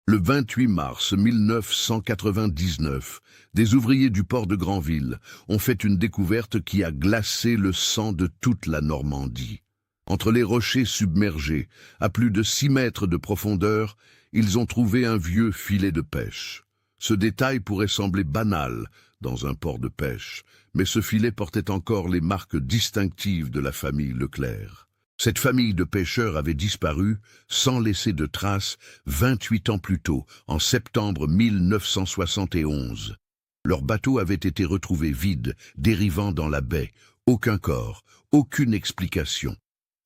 Le 28 mars 1999, des ouvriers du port de Granville ont fait une découverte qui a glacé le sang de toute la Normandie. Entre les rochers submergés, à plus de 6 mètres de profondeur, ils ont trouvé un vieux filet de pêche. Ce détail pourrait sembler banal dans un port de pêche, mais ce filet portait encore les marques distinctives de la famille Leclerc. Cette famille de pêcheurs avait disparu, sans laisser de traces, 28 ans plus tôt, en septembre 1971. Leur bateau avait été retrouvé vide, dérivant dans la baie. Aucun corps, aucune explication.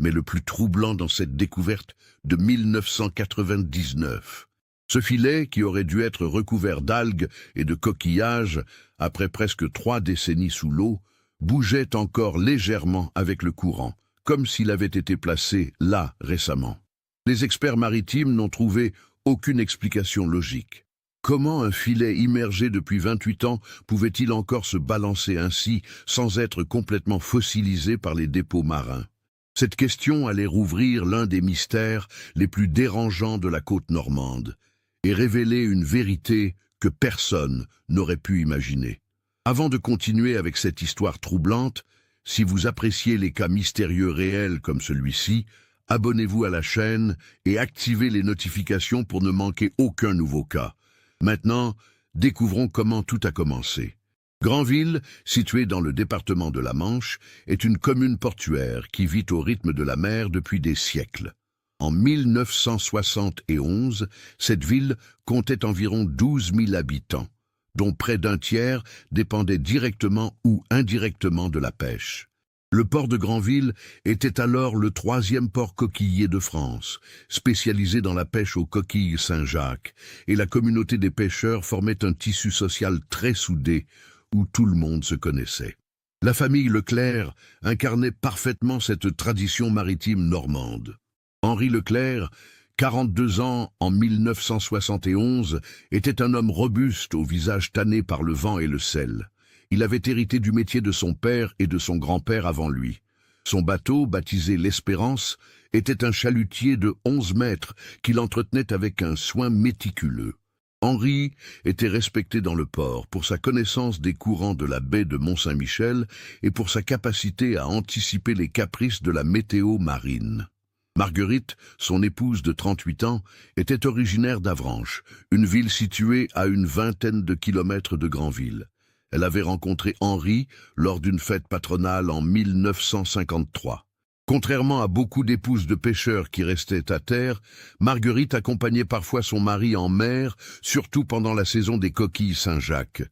Mais le plus troublant dans cette découverte de 1999, ce filet, qui aurait dû être recouvert d'algues et de coquillages, après presque 3 décennies sous l'eau, bougeait encore légèrement avec le courant, comme s'il avait été placé là récemment. Les experts maritimes n'ont trouvé aucune explication logique. Comment un filet immergé depuis 28 ans pouvait-il encore se balancer ainsi sans être complètement fossilisé par les dépôts marins? Cette question allait rouvrir l'un des mystères les plus dérangeants de la côte normande et révéler une vérité que personne n'aurait pu imaginer. Avant de continuer avec cette histoire troublante, si vous appréciez les cas mystérieux réels comme celui-ci, abonnez-vous à la chaîne et activez les notifications pour ne manquer aucun nouveau cas. Maintenant, découvrons comment tout a commencé. Granville, située dans le département de la Manche, est une commune portuaire qui vit au rythme de la mer depuis des siècles. En 1971, cette ville comptait environ 12 000 habitants, dont près d'un tiers dépendait directement ou indirectement de la pêche. Le port de Granville était alors le 3e port coquillier de France, spécialisé dans la pêche aux coquilles Saint-Jacques, et la communauté des pêcheurs formait un tissu social très soudé, où tout le monde se connaissait. La famille Leclerc incarnait parfaitement cette tradition maritime normande. Henri Leclerc, 42 ans en 1971, était un homme robuste au visage tanné par le vent et le sel. Il avait hérité du métier de son père et de son grand-père avant lui. Son bateau, baptisé l'Espérance, était un chalutier de 11 mètres qu'il entretenait avec un soin méticuleux. Henri était respecté dans le port pour sa connaissance des courants de la baie de Mont-Saint-Michel et pour sa capacité à anticiper les caprices de la météo marine. Marguerite, son épouse de 38 ans, était originaire d'Avranches, une ville située à une vingtaine de kilomètres de Granville. Elle avait rencontré Henri lors d'une fête patronale en 1953. Contrairement à beaucoup d'épouses de pêcheurs qui restaient à terre, Marguerite accompagnait parfois son mari en mer, surtout pendant la saison des coquilles Saint-Jacques.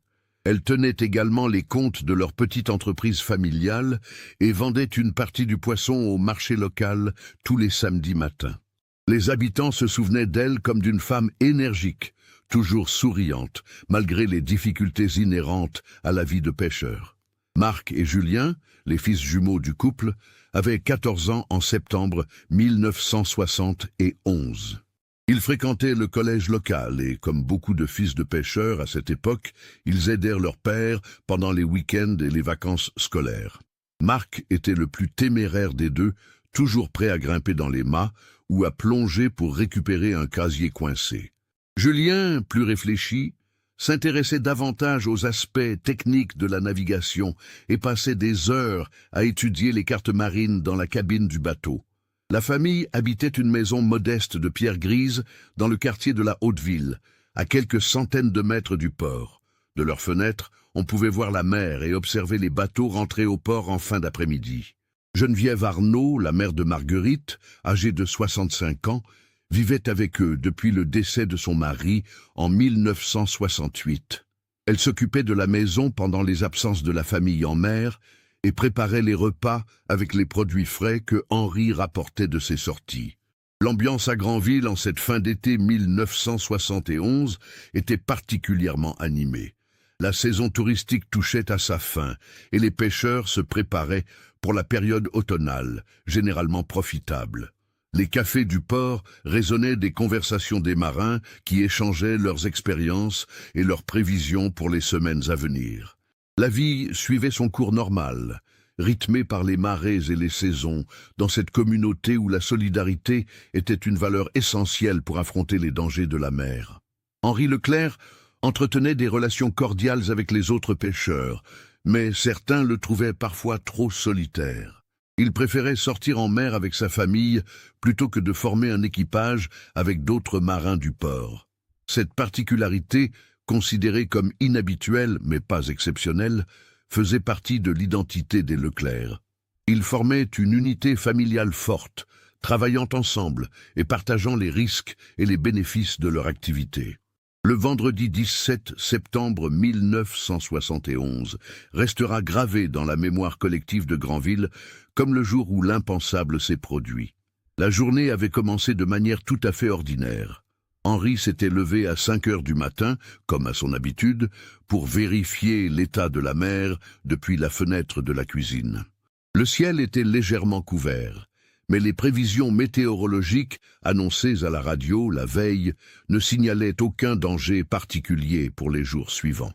Elle tenait également les comptes de leur petite entreprise familiale et vendait une partie du poisson au marché local tous les samedis matins. Les habitants se souvenaient d'elle comme d'une femme énergique, toujours souriante, malgré les difficultés inhérentes à la vie de pêcheur. Marc et Julien, les fils jumeaux du couple, avaient 14 ans en septembre 1971. Ils fréquentaient le collège local et, comme beaucoup de fils de pêcheurs à cette époque, ils aidèrent leur père pendant les week-ends et les vacances scolaires. Marc était le plus téméraire des deux, toujours prêt à grimper dans les mâts ou à plonger pour récupérer un casier coincé. Julien, plus réfléchi, s'intéressait davantage aux aspects techniques de la navigation et passait des heures à étudier les cartes marines dans la cabine du bateau. La famille habitait une maison modeste de pierre grise dans le quartier de la Haute-Ville, à quelques centaines de mètres du port. De leurs fenêtres, on pouvait voir la mer et observer les bateaux rentrer au port en fin d'après-midi. Geneviève Arnaud, la mère de Marguerite, âgée de 65 ans, vivait avec eux depuis le décès de son mari en 1968. Elle s'occupait de la maison pendant les absences de la famille en mer et préparait les repas avec les produits frais que Henri rapportait de ses sorties. L'ambiance à Granville en cette fin d'été 1971 était particulièrement animée. La saison touristique touchait à sa fin et les pêcheurs se préparaient pour la période automnale, généralement profitable. Les cafés du port résonnaient des conversations des marins qui échangeaient leurs expériences et leurs prévisions pour les semaines à venir. La vie suivait son cours normal, rythmée par les marées et les saisons, dans cette communauté où la solidarité était une valeur essentielle pour affronter les dangers de la mer. Henri Leclerc entretenait des relations cordiales avec les autres pêcheurs, mais certains le trouvaient parfois trop solitaire. Il préférait sortir en mer avec sa famille plutôt que de former un équipage avec d'autres marins du port. Cette particularité, considérée comme inhabituelle mais pas exceptionnelle, faisait partie de l'identité des Leclerc. Ils formaient une unité familiale forte, travaillant ensemble et partageant les risques et les bénéfices de leur activité. Le vendredi 17 septembre 1971 restera gravé dans la mémoire collective de Granville comme le jour où l'impensable s'est produit. La journée avait commencé de manière tout à fait ordinaire. Henri s'était levé à 5 heures du matin, comme à son habitude, pour vérifier l'état de la mer depuis la fenêtre de la cuisine. Le ciel était légèrement couvert, mais les prévisions météorologiques annoncées à la radio la veille ne signalaient aucun danger particulier pour les jours suivants.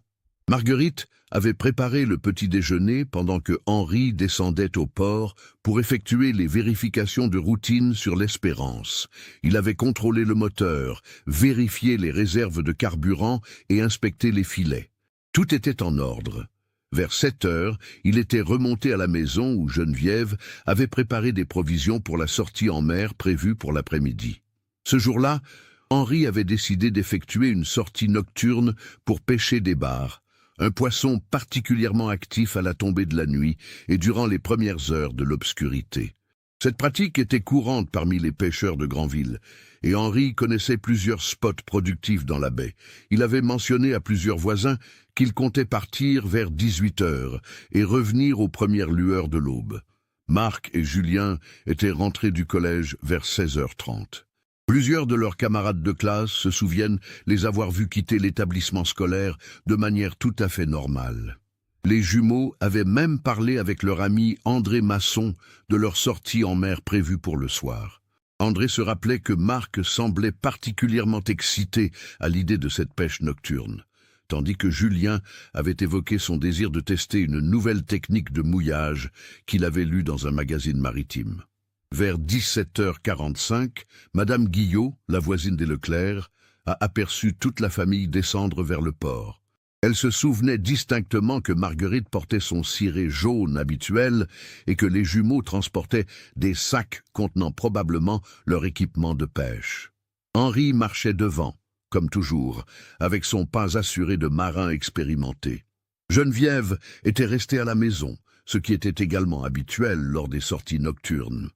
Marguerite avait préparé le petit déjeuner pendant que Henri descendait au port pour effectuer les vérifications de routine sur l'Espérance. Il avait contrôlé le moteur, vérifié les réserves de carburant et inspecté les filets. Tout était en ordre. Vers 7 heures, il était remonté à la maison où Geneviève avait préparé des provisions pour la sortie en mer prévue pour l'après-midi. Ce jour-là, Henri avait décidé d'effectuer une sortie nocturne pour pêcher des bars, un poisson particulièrement actif à la tombée de la nuit et durant les premières heures de l'obscurité. Cette pratique était courante parmi les pêcheurs de Granville, et Henri connaissait plusieurs spots productifs dans la baie. Il avait mentionné à plusieurs voisins qu'il comptait partir vers 18 heures et revenir aux premières lueurs de l'aube. Marc et Julien étaient rentrés du collège vers 16h30. Plusieurs de leurs camarades de classe se souviennent les avoir vus quitter l'établissement scolaire de manière tout à fait normale. Les jumeaux avaient même parlé avec leur ami André Masson de leur sortie en mer prévue pour le soir. André se rappelait que Marc semblait particulièrement excité à l'idée de cette pêche nocturne, tandis que Julien avait évoqué son désir de tester une nouvelle technique de mouillage qu'il avait lue dans un magazine maritime. Vers 17h45, Madame Guillot, la voisine des Leclerc, a aperçu toute la famille descendre vers le port. Elle se souvenait distinctement que Marguerite portait son ciré jaune habituel et que les jumeaux transportaient des sacs contenant probablement leur équipement de pêche. Henri marchait devant, comme toujours, avec son pas assuré de marin expérimenté. Geneviève était restée à la maison, ce qui était également habituel lors des sorties nocturnes.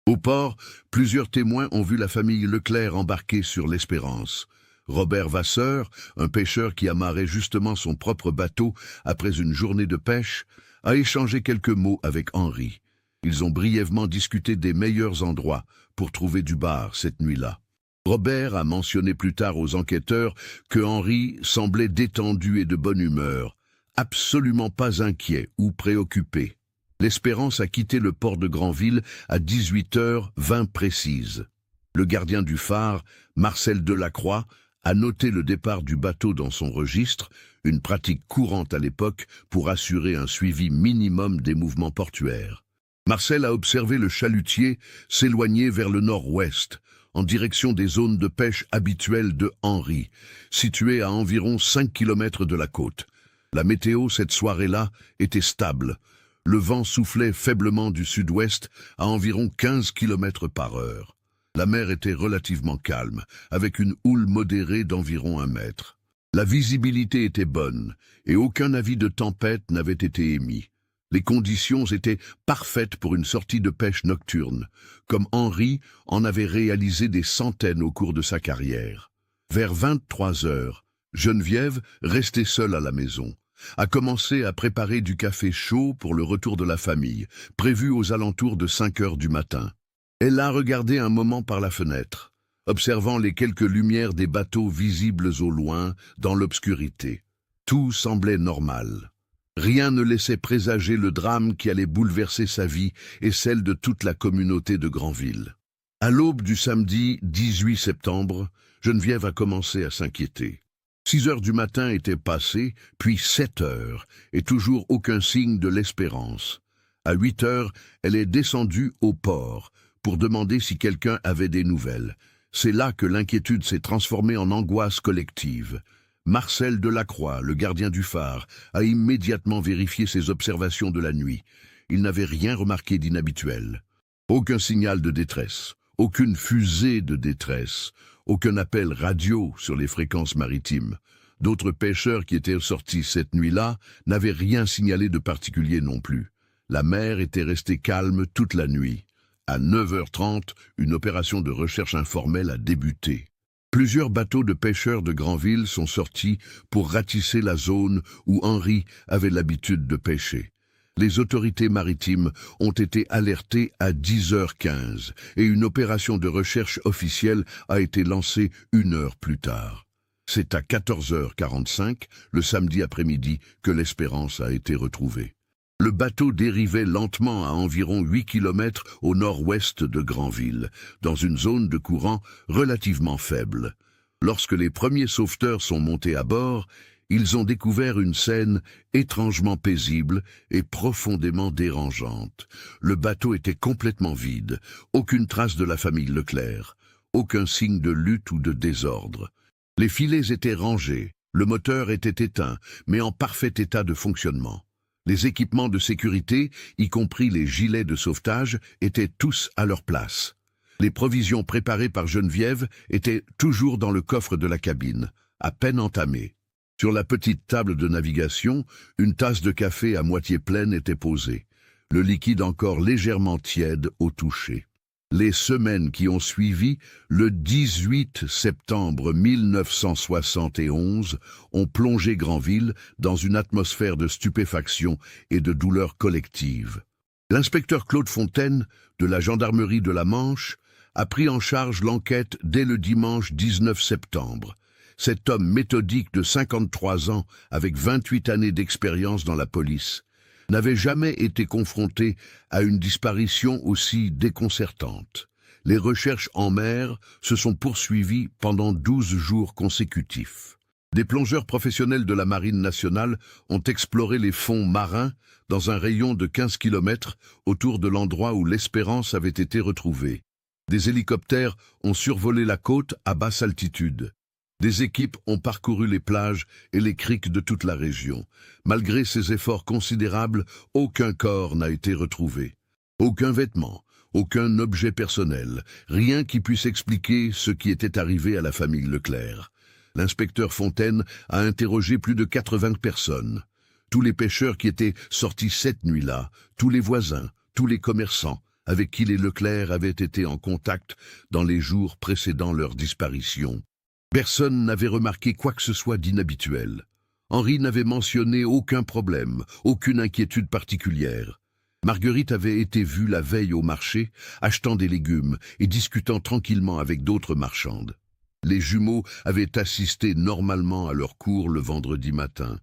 Au port, plusieurs témoins ont vu la famille Leclerc embarquer sur l'Espérance. Robert Vasseur, un pêcheur qui amarrait justement son propre bateau après une journée de pêche, a échangé quelques mots avec Henri. Ils ont brièvement discuté des meilleurs endroits pour trouver du bar cette nuit-là. Robert a mentionné plus tard aux enquêteurs que Henri semblait détendu et de bonne humeur, absolument pas inquiet ou préoccupé. L'Espérance a quitté le port de Granville à 18h20 précise. Le gardien du phare, Marcel Delacroix, a noté le départ du bateau dans son registre, une pratique courante à l'époque pour assurer un suivi minimum des mouvements portuaires. Marcel a observé le chalutier s'éloigner vers le nord-ouest, en direction des zones de pêche habituelles de Henri, situées à environ 5 km de la côte. La météo cette soirée-là était stable. Le vent soufflait faiblement du sud-ouest à environ 15 km par heure. La mer était relativement calme, avec une houle modérée d'environ 1 mètre. La visibilité était bonne, et aucun avis de tempête n'avait été émis. Les conditions étaient parfaites pour une sortie de pêche nocturne, comme Henri en avait réalisé des centaines au cours de sa carrière. Vers 23 heures, Geneviève, restée seule à la maison, a commencé à préparer du café chaud pour le retour de la famille, prévu aux alentours de 5 heures du matin. Elle a regardé un moment par la fenêtre, observant les quelques lumières des bateaux visibles au loin, dans l'obscurité. Tout semblait normal. Rien ne laissait présager le drame qui allait bouleverser sa vie et celle de toute la communauté de Granville. À l'aube du samedi 18 septembre, Geneviève a commencé à s'inquiéter. 6 heures du matin étaient passées, puis 7 heures, et toujours aucun signe de l'Espérance. À 8 heures, elle est descendue au port, pour demander si quelqu'un avait des nouvelles, C'est là que l'inquiétude s'est transformée en angoisse collective. Marcel Delacroix, le gardien du phare, a immédiatement vérifié ses observations de la nuit. Il n'avait rien remarqué d'inhabituel. Aucun signal de détresse, aucune fusée de détresse, aucun appel radio sur les fréquences maritimes. D'autres pêcheurs qui étaient sortis cette nuit-là n'avaient rien signalé de particulier non plus. La mer était restée calme toute la nuit. À 9h30, une opération de recherche informelle a débuté. Plusieurs bateaux de pêcheurs de Granville sont sortis pour ratisser la zone où Henri avait l'habitude de pêcher. Les autorités maritimes ont été alertées à 10h15 et une opération de recherche officielle a été lancée 1 heure plus tard. C'est à 14h45, le samedi après-midi, que l'Espérance a été retrouvée. Le bateau dérivait lentement à environ 8 km au nord-ouest de Granville, dans une zone de courant relativement faible. Lorsque les premiers sauveteurs sont montés à bord, ils ont découvert une scène étrangement paisible et profondément dérangeante. Le bateau était complètement vide, aucune trace de la famille Leclerc, aucun signe de lutte ou de désordre. Les filets étaient rangés, le moteur était éteint, mais en parfait état de fonctionnement. Les équipements de sécurité, y compris les gilets de sauvetage, étaient tous à leur place. Les provisions préparées par Geneviève étaient toujours dans le coffre de la cabine, à peine entamées. Sur la petite table de navigation, une tasse de café à moitié pleine était posée, le liquide encore légèrement tiède au toucher. Les semaines qui ont suivi, le 18 septembre 1971, ont plongé Granville dans une atmosphère de stupéfaction et de douleur collective. L'inspecteur Claude Fontaine, de la gendarmerie de la Manche, a pris en charge l'enquête dès le dimanche 19 septembre. Cet homme méthodique de 53 ans, avec 28 années d'expérience dans la police, n'avait jamais été confronté à une disparition aussi déconcertante. Les recherches en mer se sont poursuivies pendant 12 jours consécutifs. Des plongeurs professionnels de la Marine nationale ont exploré les fonds marins dans un rayon de 15 km autour de l'endroit où l'Espérance avait été retrouvée. Des hélicoptères ont survolé la côte à basse altitude. Des équipes ont parcouru les plages et les criques de toute la région. Malgré ces efforts considérables, aucun corps n'a été retrouvé. Aucun vêtement, aucun objet personnel, rien qui puisse expliquer ce qui était arrivé à la famille Leclerc. L'inspecteur Fontaine a interrogé plus de 80 personnes. Tous les pêcheurs qui étaient sortis cette nuit-là, tous les voisins, tous les commerçants, avec qui les Leclerc avaient été en contact dans les jours précédant leur disparition. Personne n'avait remarqué quoi que ce soit d'inhabituel. Henri n'avait mentionné aucun problème, aucune inquiétude particulière. Marguerite avait été vue la veille au marché, achetant des légumes et discutant tranquillement avec d'autres marchandes. Les jumeaux avaient assisté normalement à leur cours le vendredi matin.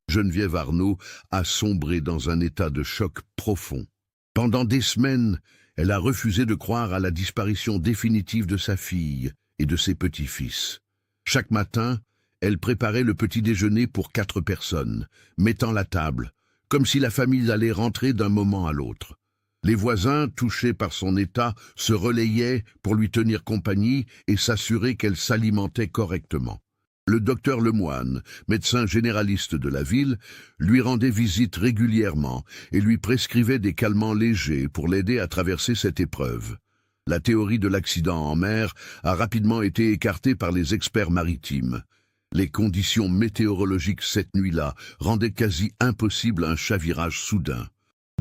Geneviève Arnaud a sombré dans un état de choc profond. Pendant des semaines, elle a refusé de croire à la disparition définitive de sa fille et de ses petits-fils. Chaque matin, elle préparait le petit déjeuner pour 4 personnes, mettant la table, comme si la famille allait rentrer d'un moment à l'autre. Les voisins, touchés par son état, se relayaient pour lui tenir compagnie et s'assurer qu'elle s'alimentait correctement. Le docteur Lemoine, médecin généraliste de la ville, lui rendait visite régulièrement et lui prescrivait des calmants légers pour l'aider à traverser cette épreuve. La théorie de l'accident en mer a rapidement été écartée par les experts maritimes. Les conditions météorologiques cette nuit-là rendaient quasi impossible un chavirage soudain.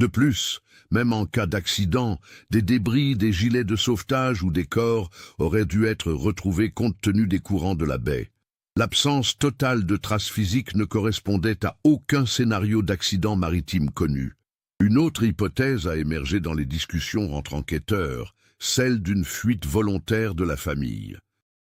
De plus, même en cas d'accident, des débris, des gilets de sauvetage ou des corps auraient dû être retrouvés compte tenu des courants de la baie. L'absence totale de traces physiques ne correspondait à aucun scénario d'accident maritime connu. Une autre hypothèse a émergé dans les discussions entre enquêteurs, celle d'une fuite volontaire de la famille.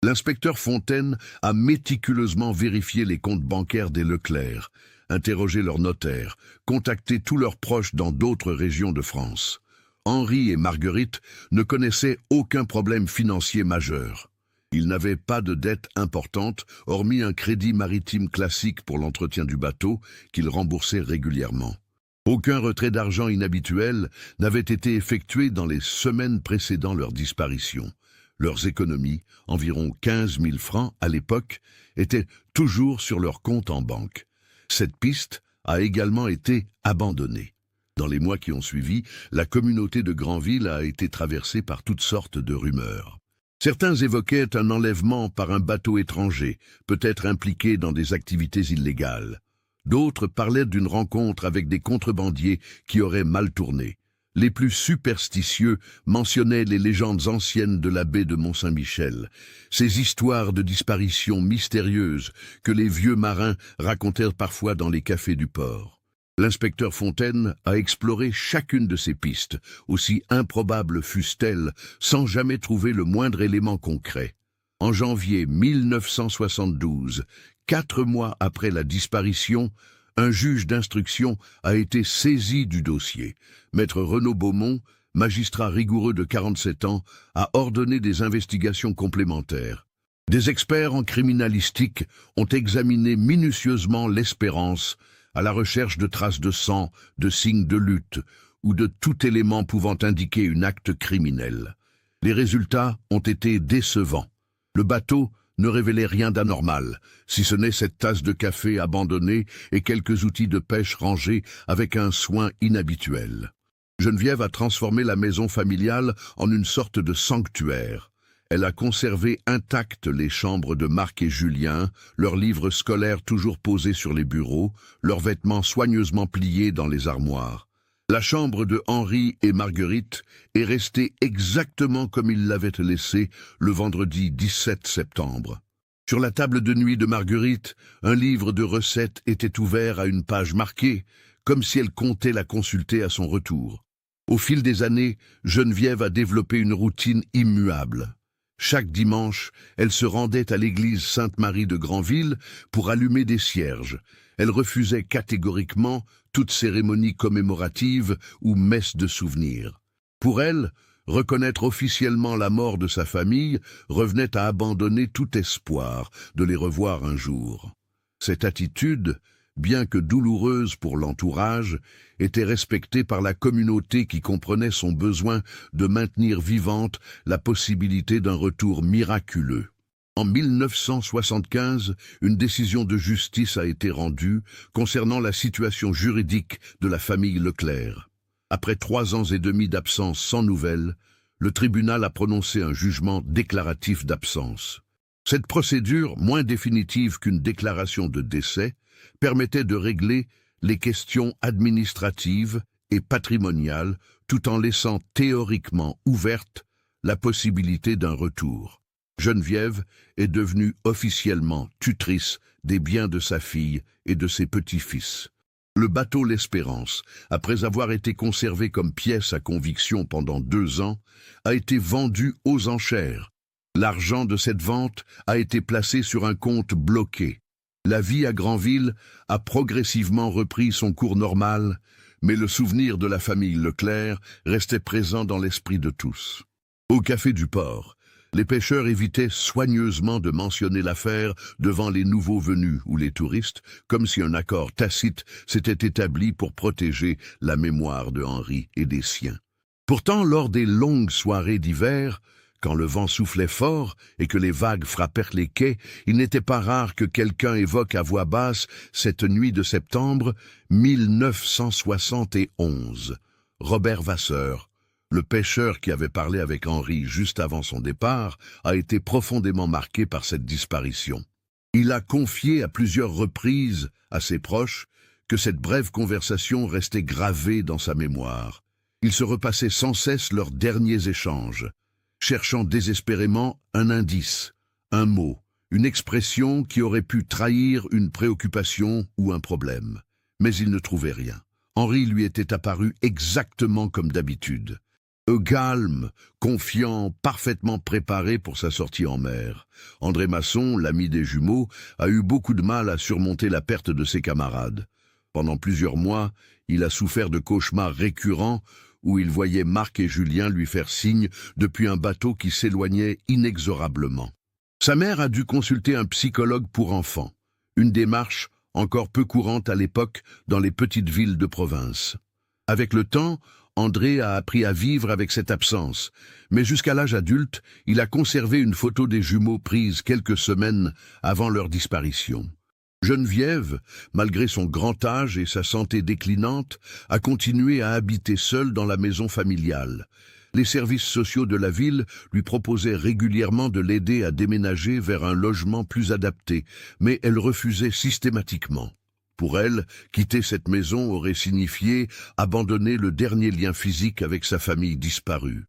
L'inspecteur Fontaine a méticuleusement vérifié les comptes bancaires des Leclerc, interrogé leurs notaires, contacté tous leurs proches dans d'autres régions de France. Henri et Marguerite ne connaissaient aucun problème financier majeur. Ils n'avaient pas de dette importante, hormis un crédit maritime classique pour l'entretien du bateau qu'ils remboursaient régulièrement. Aucun retrait d'argent inhabituel n'avait été effectué dans les semaines précédant leur disparition. Leurs économies, environ 15 000 francs à l'époque, étaient toujours sur leur compte en banque. Cette piste a également été abandonnée. Dans les mois qui ont suivi, la communauté de Granville a été traversée par toutes sortes de rumeurs. Certains évoquaient un enlèvement par un bateau étranger, peut-être impliqué dans des activités illégales. D'autres parlaient d'une rencontre avec des contrebandiers qui auraient mal tourné. Les plus superstitieux mentionnaient les légendes anciennes de la baie de Mont-Saint-Michel, ces histoires de disparitions mystérieuses que les vieux marins racontèrent parfois dans les cafés du port. L'inspecteur Fontaine a exploré chacune de ces pistes, aussi improbables fussent-elles, sans jamais trouver le moindre élément concret. En janvier 1972, 4 mois après la disparition, un juge d'instruction a été saisi du dossier. Maître Renaud Beaumont, magistrat rigoureux de 47 ans, a ordonné des investigations complémentaires. Des experts en criminalistique ont examiné minutieusement l'Espérance, à la recherche de traces de sang, de signes de lutte ou de tout élément pouvant indiquer un acte criminel. Les résultats ont été décevants. Le bateau ne révélait rien d'anormal, si ce n'est cette tasse de café abandonnée et quelques outils de pêche rangés avec un soin inhabituel. Geneviève a transformé la maison familiale en une sorte de sanctuaire. Elle a conservé intactes les chambres de Marc et Julien, leurs livres scolaires toujours posés sur les bureaux, leurs vêtements soigneusement pliés dans les armoires. La chambre de Henri et Marguerite est restée exactement comme ils l'avaient laissée le vendredi 17 septembre. Sur la table de nuit de Marguerite, un livre de recettes était ouvert à une page marquée, comme si elle comptait la consulter à son retour. Au fil des années, Geneviève a développé une routine immuable. Chaque dimanche, elle se rendait à l'église Sainte-Marie de Granville pour allumer des cierges. Elle refusait catégoriquement toute cérémonie commémorative ou messe de souvenir. Pour elle, reconnaître officiellement la mort de sa famille revenait à abandonner tout espoir de les revoir un jour. Cette attitude, bien que douloureuse pour l'entourage, était respectée par la communauté qui comprenait son besoin de maintenir vivante la possibilité d'un retour miraculeux. En 1975, une décision de justice a été rendue concernant la situation juridique de la famille Leclerc. Après 3 ans et demi d'absence sans nouvelles, le tribunal a prononcé un jugement déclaratif d'absence. Cette procédure, moins définitive qu'une déclaration de décès, permettait de régler les questions administratives et patrimoniales tout en laissant théoriquement ouverte la possibilité d'un retour. Geneviève est devenue officiellement tutrice des biens de sa fille et de ses petits-fils. Le bateau L'Espérance, après avoir été conservé comme pièce à conviction pendant 2 ans, a été vendu aux enchères. L'argent de cette vente a été placé sur un compte bloqué. La vie à Granville a progressivement repris son cours normal, mais le souvenir de la famille Leclerc restait présent dans l'esprit de tous. Au café du port, les pêcheurs évitaient soigneusement de mentionner l'affaire devant les nouveaux venus ou les touristes, comme si un accord tacite s'était établi pour protéger la mémoire de Henri et des siens. Pourtant, lors des longues soirées d'hiver, quand le vent soufflait fort et que les vagues frappèrent les quais, il n'était pas rare que quelqu'un évoque à voix basse cette nuit de septembre 1971. Robert Vasseur, le pêcheur qui avait parlé avec Henri juste avant son départ, a été profondément marqué par cette disparition. Il a confié à plusieurs reprises à ses proches que cette brève conversation restait gravée dans sa mémoire. Ils se repassaient sans cesse leurs derniers échanges, cherchant désespérément un indice, un mot, une expression qui aurait pu trahir une préoccupation ou un problème. Mais il ne trouvait rien. Henri lui était apparu exactement comme d'habitude. Calme, confiant, parfaitement préparé pour sa sortie en mer. André Masson, l'ami des jumeaux, a eu beaucoup de mal à surmonter la perte de ses camarades. Pendant plusieurs mois, il a souffert de cauchemars récurrents où il voyait Marc et Julien lui faire signe depuis un bateau qui s'éloignait inexorablement. Sa mère a dû consulter un psychologue pour enfants, une démarche encore peu courante à l'époque dans les petites villes de province. Avec le temps, André a appris à vivre avec cette absence, mais jusqu'à l'âge adulte, il a conservé une photo des jumeaux prise quelques semaines avant leur disparition. Geneviève, malgré son grand âge et sa santé déclinante, a continué à habiter seule dans la maison familiale. Les services sociaux de la ville lui proposaient régulièrement de l'aider à déménager vers un logement plus adapté, mais elle refusait systématiquement. Pour elle, quitter cette maison aurait signifié abandonner le dernier lien physique avec sa famille disparue.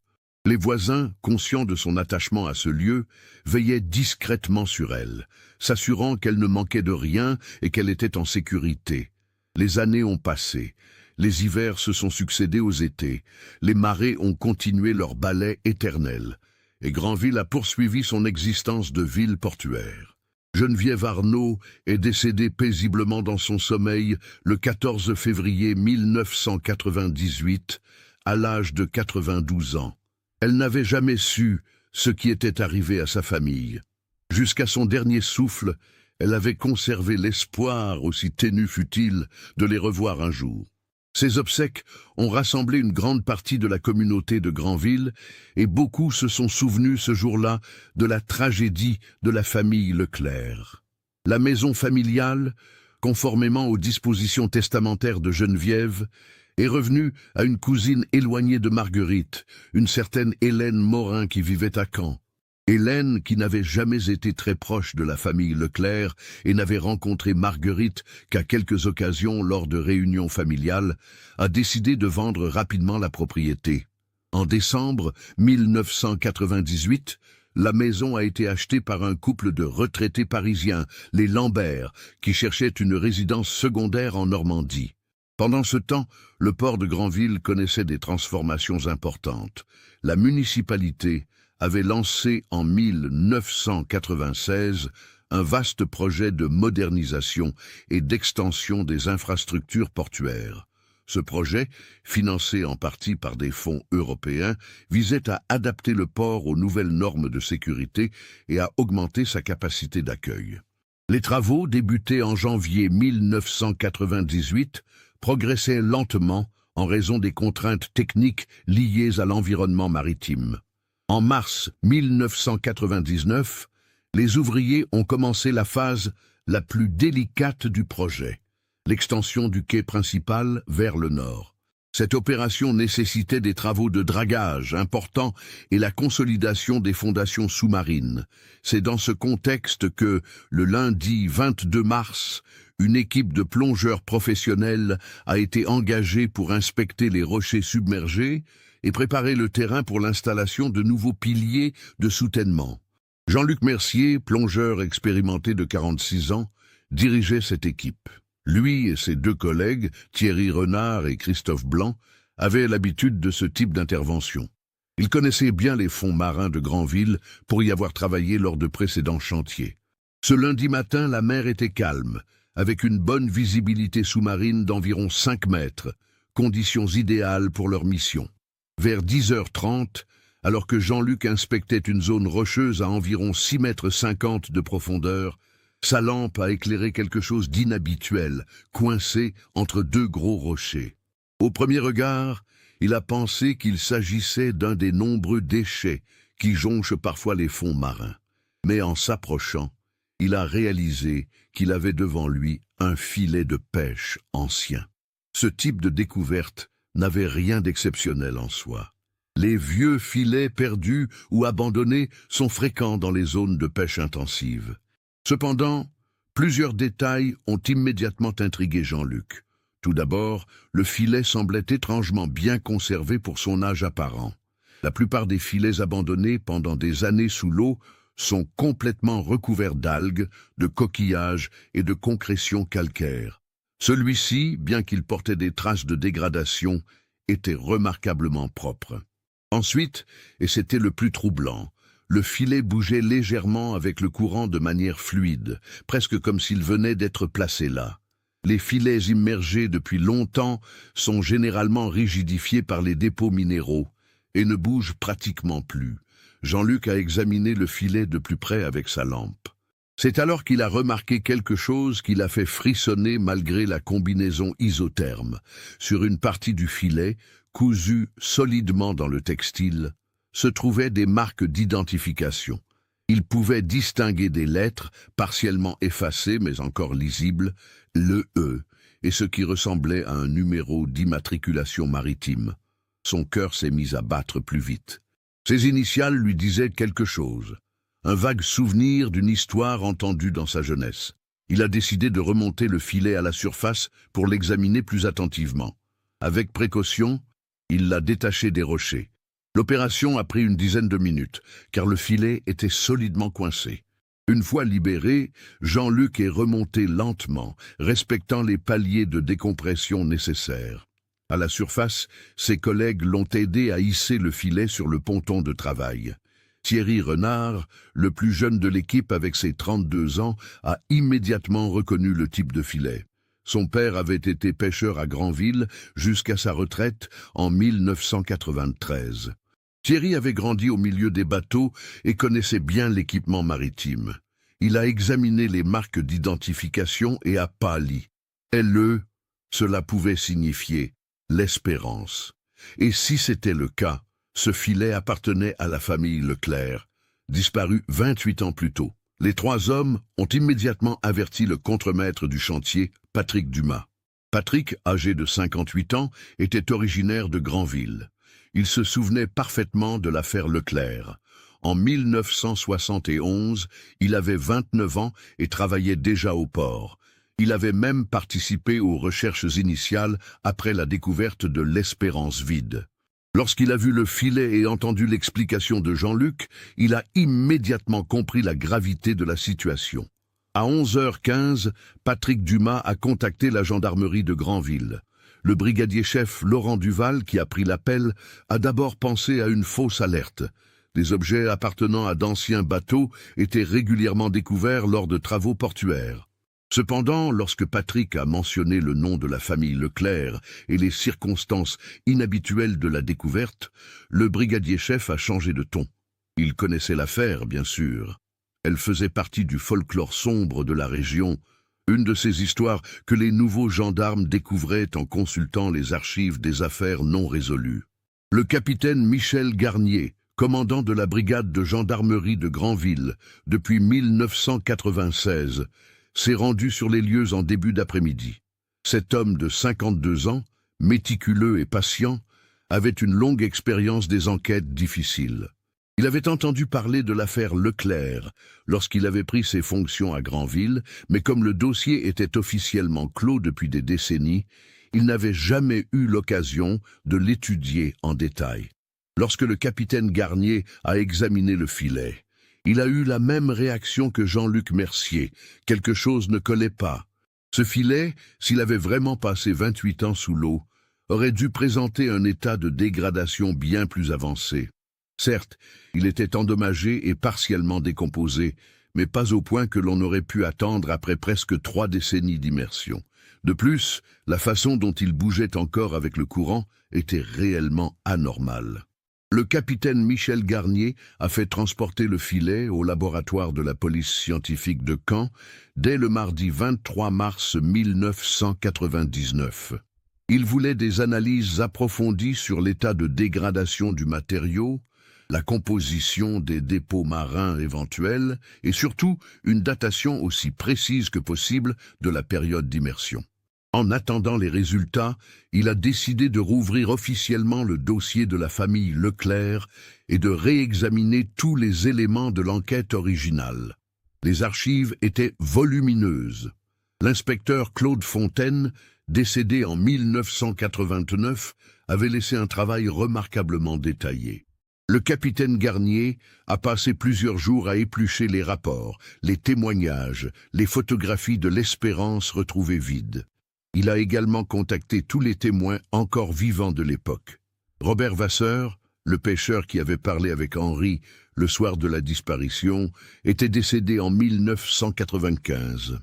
Les voisins, conscients de son attachement à ce lieu, veillaient discrètement sur elle, s'assurant qu'elle ne manquait de rien et qu'elle était en sécurité. Les années ont passé. Les hivers se sont succédés aux étés, les marées ont continué leur balai éternel, et Granville a poursuivi son existence de ville portuaire. Geneviève Arnaud est décédée paisiblement dans son sommeil le 14 février 1998, à l'âge de 92 ans. Elle n'avait jamais su ce qui était arrivé à sa famille. Jusqu'à son dernier souffle, elle avait conservé l'espoir, aussi ténu fût-il, de les revoir un jour. Ces obsèques ont rassemblé une grande partie de la communauté de Granville et beaucoup se sont souvenus ce jour-là de la tragédie de la famille Leclerc. La maison familiale, conformément aux dispositions testamentaires de Geneviève, est revenue à une cousine éloignée de Marguerite, une certaine Hélène Morin qui vivait à Caen. Hélène, qui n'avait jamais été très proche de la famille Leclerc et n'avait rencontré Marguerite qu'à quelques occasions lors de réunions familiales, a décidé de vendre rapidement la propriété. En décembre 1998, la maison a été achetée par un couple de retraités parisiens, les Lambert, qui cherchaient une résidence secondaire en Normandie. Pendant ce temps, le port de Granville connaissait des transformations importantes. La municipalité avait lancé en 1996 un vaste projet de modernisation et d'extension des infrastructures portuaires. Ce projet, financé en partie par des fonds européens, visait à adapter le port aux nouvelles normes de sécurité et à augmenter sa capacité d'accueil. Les travaux, débutés en janvier 1998, progressaient lentement en raison des contraintes techniques liées à l'environnement maritime. En mars 1999, les ouvriers ont commencé la phase la plus délicate du projet, l'extension du quai principal vers le nord. Cette opération nécessitait des travaux de dragage importants et la consolidation des fondations sous-marines. C'est dans ce contexte que, le lundi 22 mars, une équipe de plongeurs professionnels a été engagée pour inspecter les rochers submergés et préparer le terrain pour l'installation de nouveaux piliers de soutènement. Jean-Luc Mercier, plongeur expérimenté de 46 ans, dirigeait cette équipe. Lui et ses deux collègues, Thierry Renard et Christophe Blanc, avaient l'habitude de ce type d'intervention. Ils connaissaient bien les fonds marins de Granville pour y avoir travaillé lors de précédents chantiers. Ce lundi matin, la mer était calme, avec une bonne visibilité sous-marine d'environ 5 mètres, conditions idéales pour leur mission. Vers 10h30, alors que Jean-Luc inspectait une zone rocheuse à environ 6,50 m de profondeur, sa lampe a éclairé quelque chose d'inhabituel, coincé entre deux gros rochers. Au premier regard, il a pensé qu'il s'agissait d'un des nombreux déchets qui jonchent parfois les fonds marins. Mais en s'approchant, il a réalisé qu'il avait devant lui un filet de pêche ancien. Ce type de découverte n'avait rien d'exceptionnel en soi. Les vieux filets perdus ou abandonnés sont fréquents dans les zones de pêche intensive. Cependant, plusieurs détails ont immédiatement intrigué Jean-Luc. Tout d'abord, le filet semblait étrangement bien conservé pour son âge apparent. La plupart des filets abandonnés pendant des années sous l'eau sont complètement recouverts d'algues, de coquillages et de concrétions calcaires. Celui-ci, bien qu'il portait des traces de dégradation, était remarquablement propre. Ensuite, et c'était le plus troublant, le filet bougeait légèrement avec le courant de manière fluide, presque comme s'il venait d'être placé là. Les filets immergés depuis longtemps sont généralement rigidifiés par les dépôts minéraux et ne bougent pratiquement plus. Jean-Luc a examiné le filet de plus près avec sa lampe. C'est alors qu'il a remarqué quelque chose qui l'a fait frissonner malgré la combinaison isotherme. Sur une partie du filet, cousues solidement dans le textile, se trouvaient des marques d'identification. Il pouvait distinguer des lettres, partiellement effacées mais encore lisibles, le E, et ce qui ressemblait à un numéro d'immatriculation maritime. Son cœur s'est mis à battre plus vite. Ses initiales lui disaient quelque chose, un vague souvenir d'une histoire entendue dans sa jeunesse. Il a décidé de remonter le filet à la surface pour l'examiner plus attentivement. Avec précaution, il l'a détaché des rochers. L'opération a pris une dizaine de minutes, car le filet était solidement coincé. Une fois libéré, Jean-Luc est remonté lentement, respectant les paliers de décompression nécessaires. À la surface, ses collègues l'ont aidé à hisser le filet sur le ponton de travail. Thierry Renard, le plus jeune de l'équipe avec ses 32 ans, a immédiatement reconnu le type de filet. Son père avait été pêcheur à Granville jusqu'à sa retraite en 1993. Thierry avait grandi au milieu des bateaux et connaissait bien l'équipement maritime. Il a examiné les marques d'identification et a pâli. LE, cela pouvait signifier l'espérance. Et si c'était le cas, ce filet appartenait à la famille Leclerc, disparu 28 ans plus tôt. Les trois hommes ont immédiatement averti le contremaître du chantier, Patrick Dumas. Patrick, âgé de 58 ans, était originaire de Granville. Il se souvenait parfaitement de l'affaire Leclerc. En 1971, il avait 29 ans et travaillait déjà au port. Il avait même participé aux recherches initiales après la découverte de l'Espérance vide. Lorsqu'il a vu le filet et entendu l'explication de Jean-Luc, il a immédiatement compris la gravité de la situation. À 11h15, Patrick Dumas a contacté la gendarmerie de Granville. Le brigadier-chef Laurent Duval, qui a pris l'appel, a d'abord pensé à une fausse alerte. Des objets appartenant à d'anciens bateaux étaient régulièrement découverts lors de travaux portuaires. Cependant, lorsque Patrick a mentionné le nom de la famille Leclerc et les circonstances inhabituelles de la découverte, le brigadier-chef a changé de ton. Il connaissait l'affaire, bien sûr. Elle faisait partie du folklore sombre de la région, une de ces histoires que les nouveaux gendarmes découvraient en consultant les archives des affaires non résolues. Le capitaine Michel Garnier, commandant de la brigade de gendarmerie de Granville depuis 1996, s'est rendu sur les lieux en début d'après-midi. Cet homme de 52 ans, méticuleux et patient, avait une longue expérience des enquêtes difficiles. Il avait entendu parler de l'affaire Leclerc lorsqu'il avait pris ses fonctions à Granville, mais comme le dossier était officiellement clos depuis des décennies, il n'avait jamais eu l'occasion de l'étudier en détail. Lorsque le capitaine Garnier a examiné le filet, il a eu la même réaction que Jean-Luc Mercier. Quelque chose ne collait pas. Ce filet, s'il avait vraiment passé 28 ans sous l'eau, aurait dû présenter un état de dégradation bien plus avancé. Certes, il était endommagé et partiellement décomposé, mais pas au point que l'on aurait pu attendre après presque 3 décennies d'immersion. De plus, la façon dont il bougeait encore avec le courant était réellement anormale. Le capitaine Michel Garnier a fait transporter le filet au laboratoire de la police scientifique de Caen dès le mardi 23 mars 1999. Il voulait des analyses approfondies sur l'état de dégradation du matériau, la composition des dépôts marins éventuels et surtout une datation aussi précise que possible de la période d'immersion. En attendant les résultats, il a décidé de rouvrir officiellement le dossier de la famille Leclerc et de réexaminer tous les éléments de l'enquête originale. Les archives étaient volumineuses. L'inspecteur Claude Fontaine, décédé en 1989, avait laissé un travail remarquablement détaillé. Le capitaine Garnier a passé plusieurs jours à éplucher les rapports, les témoignages, les photographies de l'Espérance retrouvées vides. Il a également contacté tous les témoins encore vivants de l'époque. Robert Vasseur, le pêcheur qui avait parlé avec Henri le soir de la disparition, était décédé en 1995.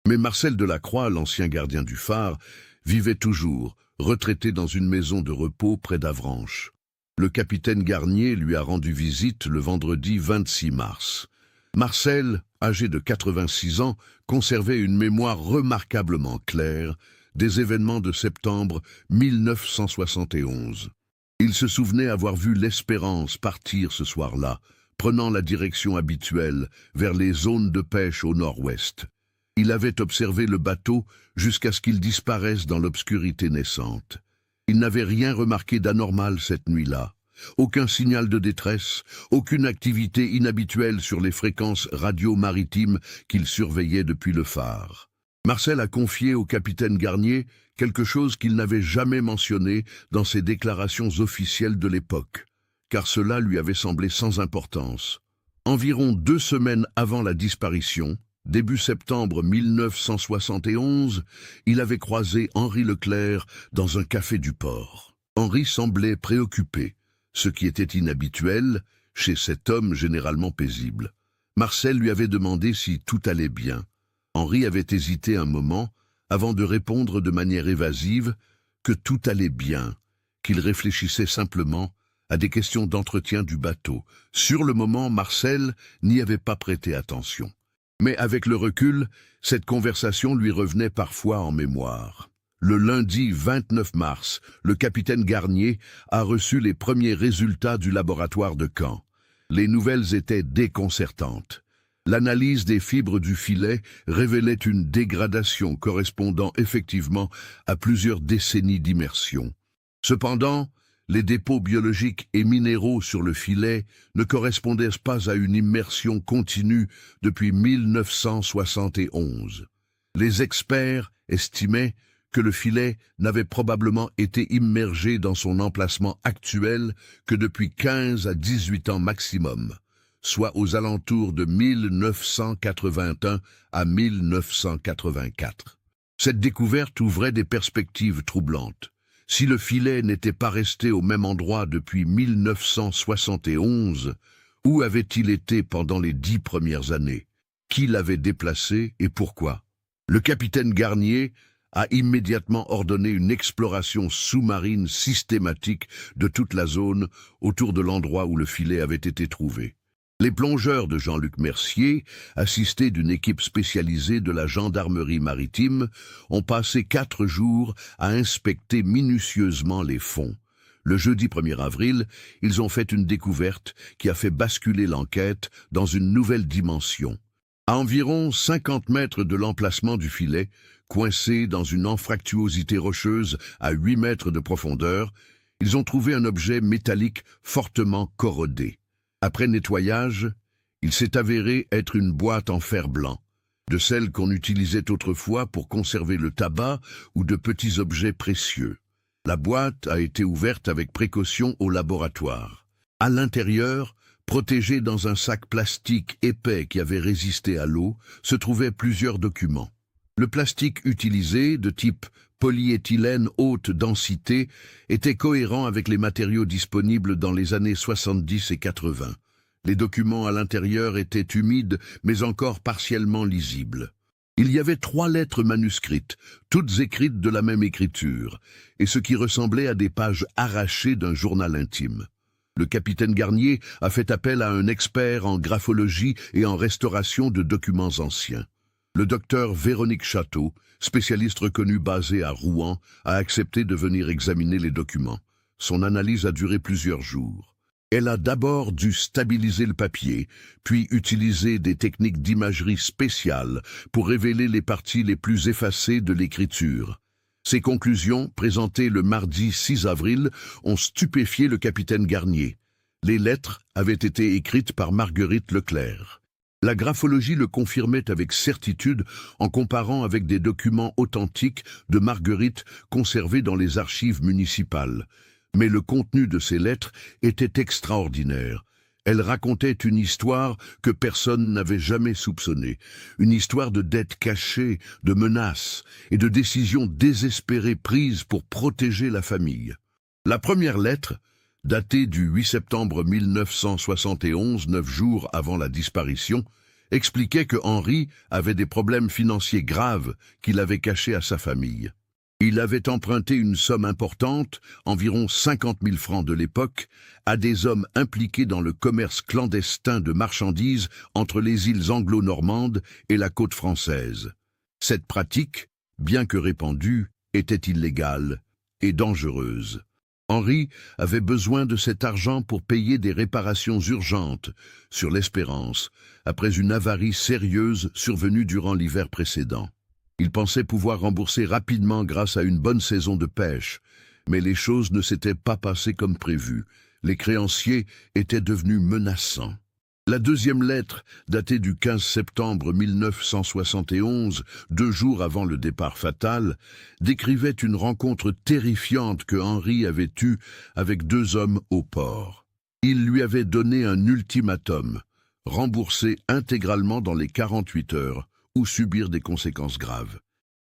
Mais Marcel Delacroix, l'ancien gardien du phare, vivait toujours, retraité dans une maison de repos près d'Avranches. Le capitaine Garnier lui a rendu visite le vendredi 26 mars. Marcel, âgé de 86 ans, conservait une mémoire remarquablement claire des événements de septembre 1971. Il se souvenait avoir vu l'Espérance partir ce soir-là, prenant la direction habituelle vers les zones de pêche au nord-ouest. Il avait observé le bateau jusqu'à ce qu'il disparaisse dans l'obscurité naissante. Il n'avait rien remarqué d'anormal cette nuit-là. Aucun signal de détresse, aucune activité inhabituelle sur les fréquences radio-maritimes qu'il surveillait depuis le phare. Marcel a confié au capitaine Garnier quelque chose qu'il n'avait jamais mentionné dans ses déclarations officielles de l'époque, car cela lui avait semblé sans importance. Environ 2 semaines avant la disparition, début septembre 1971, il avait croisé Henri Leclerc dans un café du port. Henri semblait préoccupé, ce qui était inhabituel chez cet homme généralement paisible. Marcel lui avait demandé si tout allait bien. Henri avait hésité un moment, avant de répondre de manière évasive que tout allait bien, qu'il réfléchissait simplement à des questions d'entretien du bateau. Sur le moment, Marcel n'y avait pas prêté attention. Mais avec le recul, cette conversation lui revenait parfois en mémoire. Le lundi 29 mars, le capitaine Garnier a reçu les premiers résultats du laboratoire de Caen. Les nouvelles étaient déconcertantes. L'analyse des fibres du filet révélait une dégradation correspondant effectivement à plusieurs décennies d'immersion. Cependant, les dépôts biologiques et minéraux sur le filet ne correspondaient pas à une immersion continue depuis 1971. Les experts estimaient que le filet n'avait probablement été immergé dans son emplacement actuel que depuis 15 à 18 ans maximum, soit aux alentours de 1981 à 1984. Cette découverte ouvrait des perspectives troublantes. Si le filet n'était pas resté au même endroit depuis 1971, où avait-il été pendant les 10 premières années? Qui l'avait déplacé et pourquoi? Le capitaine Garnier a immédiatement ordonné une exploration sous-marine systématique de toute la zone autour de l'endroit où le filet avait été trouvé. Les plongeurs de Jean-Luc Mercier, assistés d'une équipe spécialisée de la gendarmerie maritime, ont passé 4 jours à inspecter minutieusement les fonds. Le jeudi 1er avril, ils ont fait une découverte qui a fait basculer l'enquête dans une nouvelle dimension. À environ 50 mètres de l'emplacement du filet, coincé dans une anfractuosité rocheuse à 8 mètres de profondeur, ils ont trouvé un objet métallique fortement corrodé. Après nettoyage, il s'est avéré être une boîte en fer blanc, de celles qu'on utilisait autrefois pour conserver le tabac ou de petits objets précieux. La boîte a été ouverte avec précaution au laboratoire. À l'intérieur, protégé dans un sac plastique épais qui avait résisté à l'eau, se trouvaient plusieurs documents. Le plastique utilisé, de type polyéthylène haute densité, était cohérent avec les matériaux disponibles dans les années 70 et 80. Les documents à l'intérieur étaient humides, mais encore partiellement lisibles. Il y avait 3 lettres manuscrites, toutes écrites de la même écriture, et ce qui ressemblait à des pages arrachées d'un journal intime. Le capitaine Garnier a fait appel à un expert en graphologie et en restauration de documents anciens. Le docteur Véronique Château, spécialiste reconnu basé à Rouen, a accepté de venir examiner les documents. Son analyse a duré plusieurs jours. Elle a d'abord dû stabiliser le papier, puis utiliser des techniques d'imagerie spéciales pour révéler les parties les plus effacées de l'écriture. Ces conclusions, présentées le mardi 6 avril, ont stupéfié le capitaine Garnier. Les lettres avaient été écrites par Marguerite Leclerc. La graphologie le confirmait avec certitude en comparant avec des documents authentiques de Marguerite conservés dans les archives municipales. Mais le contenu de ces lettres était extraordinaire. Elles racontaient une histoire que personne n'avait jamais soupçonnée, une histoire de dettes cachées, de menaces et de décisions désespérées prises pour protéger la famille. La première lettre, datée du 8 septembre 1971, 9 jours avant la disparition, expliquait que Henri avait des problèmes financiers graves qu'il avait cachés à sa famille. Il avait emprunté une somme importante, environ 50 000 francs de l'époque, à des hommes impliqués dans le commerce clandestin de marchandises entre les îles anglo-normandes et la côte française. Cette pratique, bien que répandue, était illégale et dangereuse. Henri avait besoin de cet argent pour payer des réparations urgentes sur l'Espérance, après une avarie sérieuse survenue durant l'hiver précédent. Il pensait pouvoir rembourser rapidement grâce à une bonne saison de pêche, mais les choses ne s'étaient pas passées comme prévu. Les créanciers étaient devenus menaçants. La deuxième lettre, datée du 15 septembre 1971, 2 jours avant le départ fatal, décrivait une rencontre terrifiante que Henri avait eue avec 2 hommes au port. Il lui avait donné un ultimatum, rembourser intégralement dans les 48 heures ou subir des conséquences graves.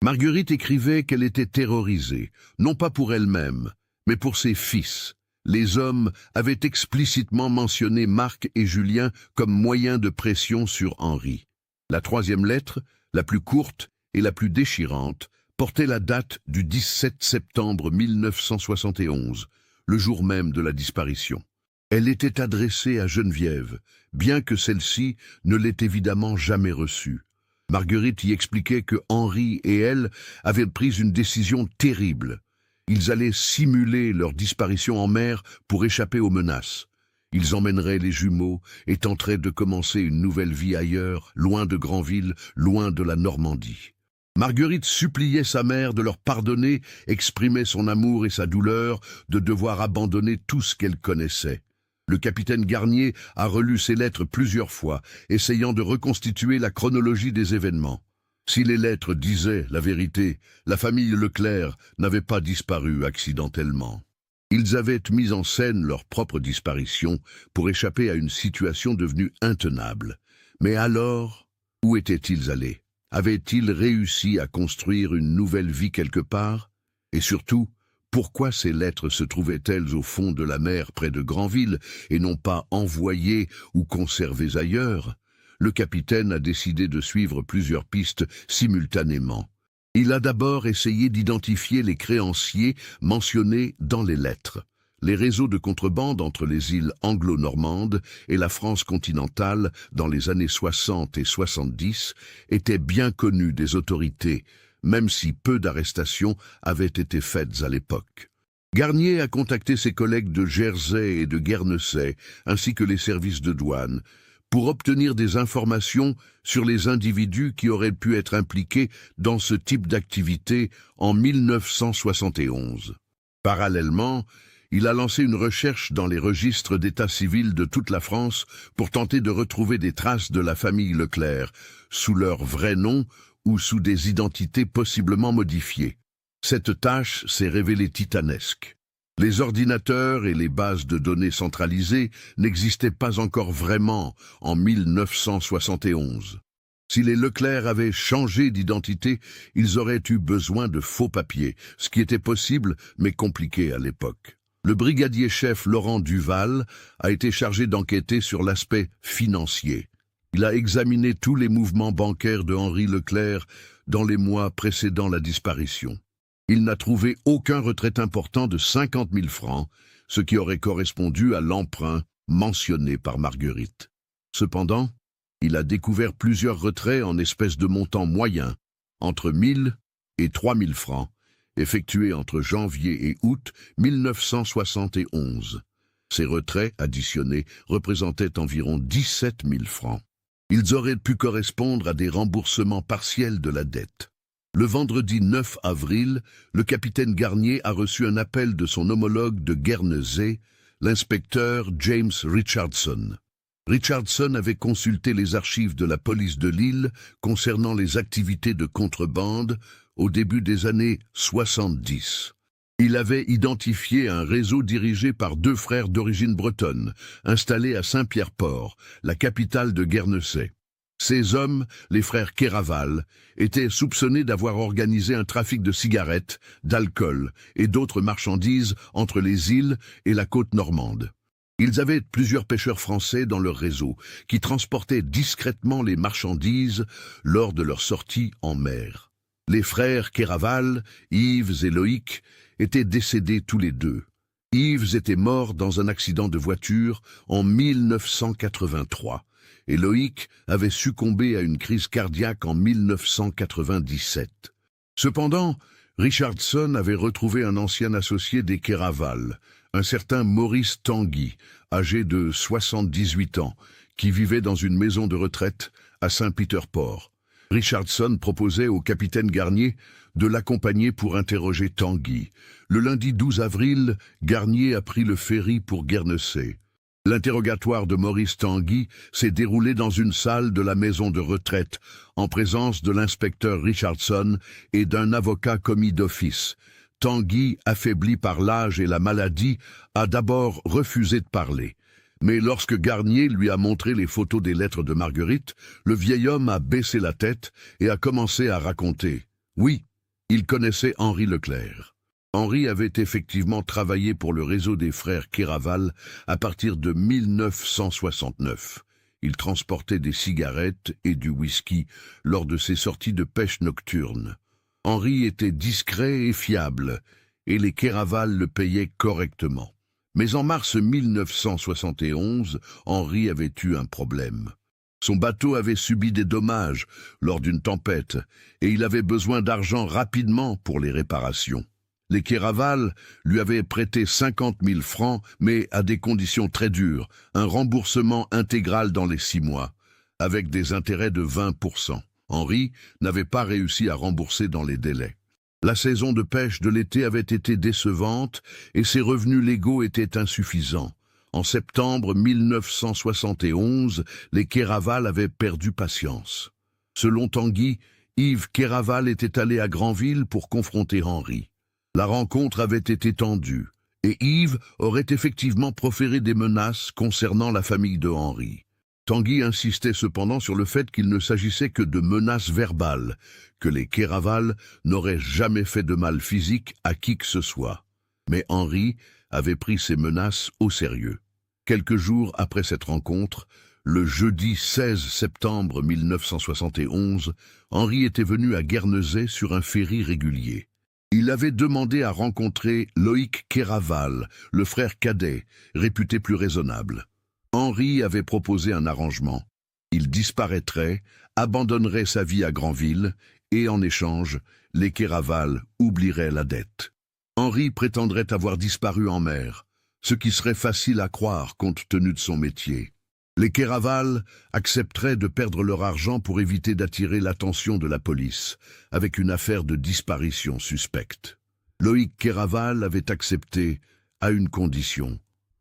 Marguerite écrivait qu'elle était terrorisée, non pas pour elle-même, mais pour ses fils. Les hommes avaient explicitement mentionné Marc et Julien comme moyen de pression sur Henri. La troisième lettre, la plus courte et la plus déchirante, portait la date du 17 septembre 1971, le jour même de la disparition. Elle était adressée à Geneviève, bien que celle-ci ne l'ait évidemment jamais reçue. Marguerite y expliquait que Henri et elle avaient pris une décision terrible. Ils allaient simuler leur disparition en mer pour échapper aux menaces. Ils emmèneraient les jumeaux et tenteraient de commencer une nouvelle vie ailleurs, loin de Granville, loin de la Normandie. Marguerite suppliait sa mère de leur pardonner, exprimait son amour et sa douleur de devoir abandonner tout ce qu'elle connaissait. Le capitaine Garnier a relu ces lettres plusieurs fois, essayant de reconstituer la chronologie des événements. Si les lettres disaient la vérité, la famille Leclerc n'avait pas disparu accidentellement. Ils avaient mis en scène leur propre disparition pour échapper à une situation devenue intenable. Mais alors, où étaient-ils allés? Avaient-ils réussi à construire une nouvelle vie quelque part? Et surtout, pourquoi ces lettres se trouvaient-elles au fond de la mer près de Granville et non pas envoyées ou conservées ailleurs? Le capitaine a décidé de suivre plusieurs pistes simultanément. Il a d'abord essayé d'identifier les créanciers mentionnés dans les lettres. Les réseaux de contrebande entre les îles anglo-normandes et la France continentale dans les années 60 et 70 étaient bien connus des autorités, même si peu d'arrestations avaient été faites à l'époque. Garnier a contacté ses collègues de Jersey et de Guernesey, ainsi que les services de douane, pour obtenir des informations sur les individus qui auraient pu être impliqués dans ce type d'activité en 1971. Parallèlement, il a lancé une recherche dans les registres d'état civil de toute la France pour tenter de retrouver des traces de la famille Leclerc, sous leur vrai nom ou sous des identités possiblement modifiées. Cette tâche s'est révélée titanesque. Les ordinateurs et les bases de données centralisées n'existaient pas encore vraiment en 1971. Si les Leclerc avaient changé d'identité, ils auraient eu besoin de faux papiers, ce qui était possible mais compliqué à l'époque. Le brigadier-chef Laurent Duval a été chargé d'enquêter sur l'aspect financier. Il a examiné tous les mouvements bancaires de Henri Leclerc dans les mois précédant la disparition. Il n'a trouvé aucun retrait important de 50 000 francs, ce qui aurait correspondu à l'emprunt mentionné par Marguerite. Cependant, il a découvert plusieurs retraits en espèces de montant moyen, entre 1 000 et 3 000 francs, effectués entre janvier et août 1971. Ces retraits additionnés représentaient environ 17 000 francs. Ils auraient pu correspondre à des remboursements partiels de la dette. Le vendredi 9 avril, le capitaine Garnier a reçu un appel de son homologue de Guernesey, l'inspecteur James Richardson. Richardson avait consulté les archives de la police de l'île concernant les activités de contrebande au début des années 70. Il avait identifié un réseau dirigé par 2 frères d'origine bretonne, installés à Saint-Pierre-Port, la capitale de Guernesey. Ces hommes, les frères Kéraval, étaient soupçonnés d'avoir organisé un trafic de cigarettes, d'alcool et d'autres marchandises entre les îles et la côte normande. Ils avaient plusieurs pêcheurs français dans leur réseau, qui transportaient discrètement les marchandises lors de leur sortie en mer. Les frères Kéraval, Yves et Loïc, étaient décédés tous les deux. Yves était mort dans un accident de voiture en 1983. Et Loïc avait succombé à une crise cardiaque en 1997. Cependant, Richardson avait retrouvé un ancien associé des Keraval, un certain Maurice Tanguy, âgé de 78 ans, qui vivait dans une maison de retraite à Saint-Peter-Port. Richardson proposait au capitaine Garnier de l'accompagner pour interroger Tanguy. Le lundi 12 avril, Garnier a pris le ferry pour Guernesey. L'interrogatoire de Maurice Tanguy s'est déroulé dans une salle de la maison de retraite, en présence de l'inspecteur Richardson et d'un avocat commis d'office. Tanguy, affaibli par l'âge et la maladie, a d'abord refusé de parler. Mais lorsque Garnier lui a montré les photos des lettres de Marguerite, le vieil homme a baissé la tête et a commencé à raconter. Oui, il connaissait Henri Leclerc. Henri avait effectivement travaillé pour le réseau des frères Keraval à partir de 1969. Il transportait des cigarettes et du whisky lors de ses sorties de pêche nocturne. Henri était discret et fiable, et les Keraval le payaient correctement. Mais en mars 1971, Henri avait eu un problème. Son bateau avait subi des dommages lors d'une tempête, et il avait besoin d'argent rapidement pour les réparations. Les Keraval lui avaient prêté 50 000 francs, mais à des conditions très dures, un remboursement intégral dans les 6 mois, avec des intérêts de 20%. Henri n'avait pas réussi à rembourser dans les délais. La saison de pêche de l'été avait été décevante et ses revenus légaux étaient insuffisants. En septembre 1971, les Keraval avaient perdu patience. Selon Tanguy, Yves Keraval était allé à Granville pour confronter Henri. La rencontre avait été tendue, et Yves aurait effectivement proféré des menaces concernant la famille de Henri. Tanguy insistait cependant sur le fait qu'il ne s'agissait que de menaces verbales, que les Keraval n'auraient jamais fait de mal physique à qui que ce soit. Mais Henri avait pris ces menaces au sérieux. Quelques jours après cette rencontre, le jeudi 16 septembre 1971, Henri était venu à Guernesey sur un ferry régulier. Il avait demandé à rencontrer Loïc Keraval, le frère cadet, réputé plus raisonnable. Henri avait proposé un arrangement. Il disparaîtrait, abandonnerait sa vie à Granville, et en échange, les Keraval oublieraient la dette. Henri prétendrait avoir disparu en mer, ce qui serait facile à croire compte tenu de son métier. Les Keraval accepteraient de perdre leur argent pour éviter d'attirer l'attention de la police, avec une affaire de disparition suspecte. Loïc Keraval avait accepté, à une condition.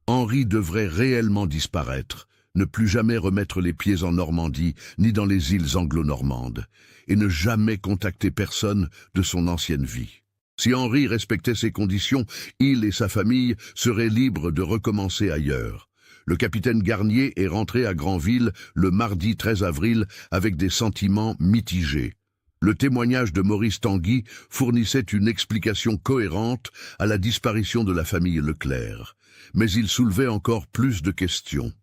Henri devrait réellement disparaître, ne plus jamais remettre les pieds en Normandie, ni dans les îles anglo-normandes, et ne jamais contacter personne de son ancienne vie. Si Henri respectait ces conditions, il et sa famille seraient libres de recommencer ailleurs. Le capitaine Garnier est rentré à Granville le mardi 13 avril avec des sentiments mitigés. Le témoignage de Maurice Tanguy fournissait une explication cohérente à la disparition de la famille Leclerc. Mais il soulevait encore plus de questions.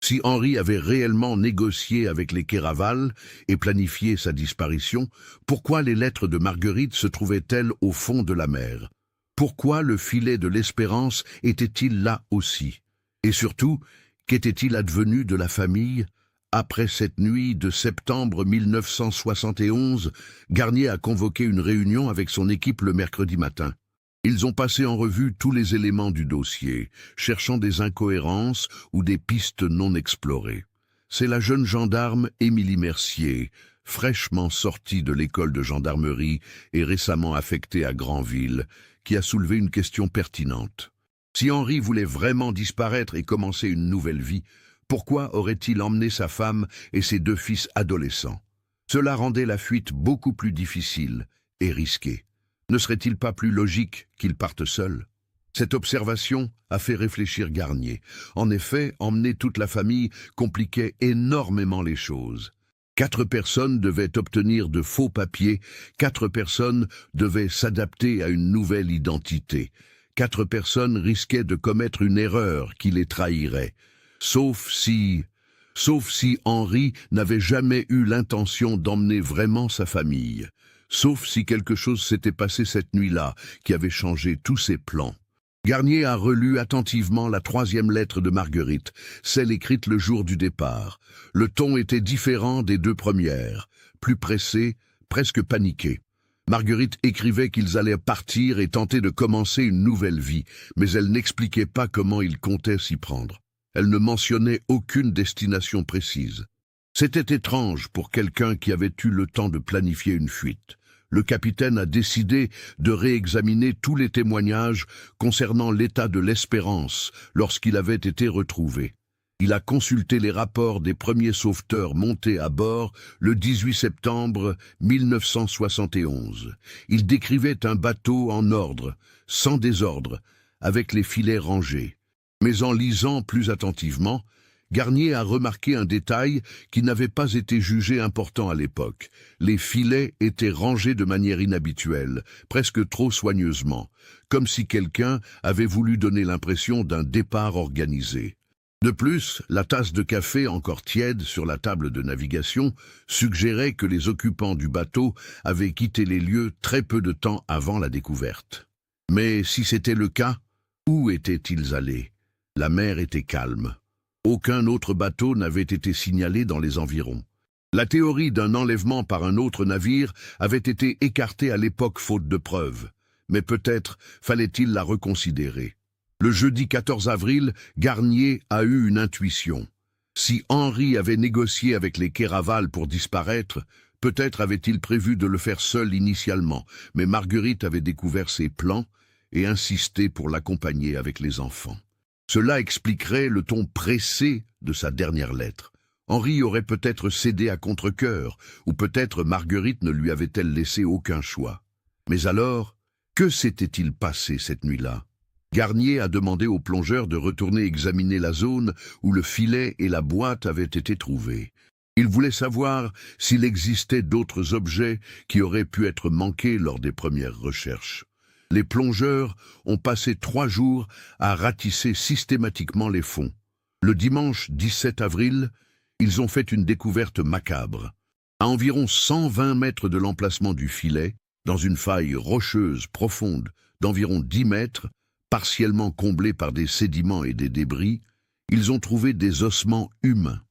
Si Henri avait réellement négocié avec les Keraval et planifié sa disparition, pourquoi les lettres de Marguerite se trouvaient-elles au fond de la mer? Pourquoi le filet de l'espérance était-il là aussi? Et surtout, qu'était-il advenu de la famille? Après cette nuit de septembre 1971, Garnier a convoqué une réunion avec son équipe le mercredi matin. Ils ont passé en revue tous les éléments du dossier, cherchant des incohérences ou des pistes non explorées. C'est la jeune gendarme Émilie Mercier, fraîchement sortie de l'école de gendarmerie et récemment affectée à Granville, qui a soulevé une question pertinente. Si Henri voulait vraiment disparaître et commencer une nouvelle vie, pourquoi aurait-il emmené sa femme et ses 2 fils adolescents? Cela rendait la fuite beaucoup plus difficile et risquée. Ne serait-il pas plus logique qu'il parte seul? Cette observation a fait réfléchir Garnier. En effet, emmener toute la famille compliquait énormément les choses. 4 personnes devaient obtenir de faux papiers, 4 personnes devaient s'adapter à une nouvelle identité. 4 personnes risquaient de commettre une erreur qui les trahirait. Sauf si Henri n'avait jamais eu l'intention d'emmener vraiment sa famille. Sauf si quelque chose s'était passé cette nuit-là, qui avait changé tous ses plans. Garnier a relu attentivement la 3e lettre de Marguerite, celle écrite le jour du départ. Le ton était différent des 2 premières, plus pressé, presque paniqué. Marguerite écrivait qu'ils allaient partir et tenter de commencer une nouvelle vie, mais elle n'expliquait pas comment ils comptaient s'y prendre. Elle ne mentionnait aucune destination précise. C'était étrange pour quelqu'un qui avait eu le temps de planifier une fuite. Le capitaine a décidé de réexaminer tous les témoignages concernant l'état de l'Espérance lorsqu'il avait été retrouvé. Il a consulté les rapports des premiers sauveteurs montés à bord le 18 septembre 1971. Il décrivait un bateau en ordre, sans désordre, avec les filets rangés. Mais en lisant plus attentivement, Garnier a remarqué un détail qui n'avait pas été jugé important à l'époque. Les filets étaient rangés de manière inhabituelle, presque trop soigneusement, comme si quelqu'un avait voulu donner l'impression d'un départ organisé. De plus, la tasse de café encore tiède sur la table de navigation suggérait que les occupants du bateau avaient quitté les lieux très peu de temps avant la découverte. Mais si c'était le cas, où étaient-ils allés? La mer était calme. Aucun autre bateau n'avait été signalé dans les environs. La théorie d'un enlèvement par un autre navire avait été écartée à l'époque faute de preuves, mais peut-être fallait-il la reconsidérer. Le jeudi 14 avril, Garnier a eu une intuition. Si Henri avait négocié avec les Kéraval pour disparaître, peut-être avait-il prévu de le faire seul initialement, mais Marguerite avait découvert ses plans et insisté pour l'accompagner avec les enfants. Cela expliquerait le ton pressé de sa dernière lettre. Henri aurait peut-être cédé à contre-cœur, ou peut-être Marguerite ne lui avait-elle laissé aucun choix. Mais alors, que s'était-il passé cette nuit-là? Garnier a demandé aux plongeurs de retourner examiner la zone où le filet et la boîte avaient été trouvés. Il voulait savoir s'il existait d'autres objets qui auraient pu être manqués lors des premières recherches. Les plongeurs ont passé 3 jours à ratisser systématiquement les fonds. Le dimanche 17 avril, ils ont fait une découverte macabre. À environ 120 mètres de l'emplacement du filet, dans une faille rocheuse profonde d'environ 10 mètres, partiellement comblée par des sédiments et des débris, ils ont trouvé des ossements humains.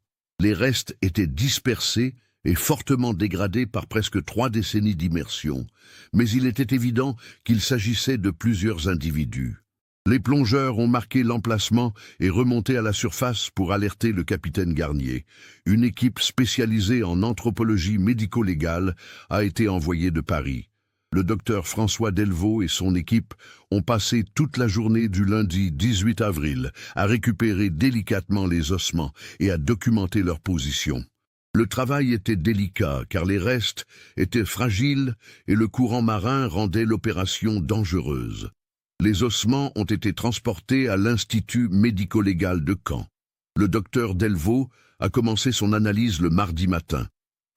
Les restes étaient dispersés et fortement dégradés par presque 3 décennies d'immersion, mais il était évident qu'il s'agissait de plusieurs individus. Les plongeurs ont marqué l'emplacement et remonté à la surface pour alerter le capitaine Garnier. Une équipe spécialisée en anthropologie médico-légale a été envoyée de Paris. Le docteur François Delvaux et son équipe ont passé toute la journée du lundi 18 avril à récupérer délicatement les ossements et à documenter leur position. Le travail était délicat car les restes étaient fragiles et le courant marin rendait l'opération dangereuse. Les ossements ont été transportés à l'Institut médico-légal de Caen. Le docteur Delvaux a commencé son analyse le mardi matin.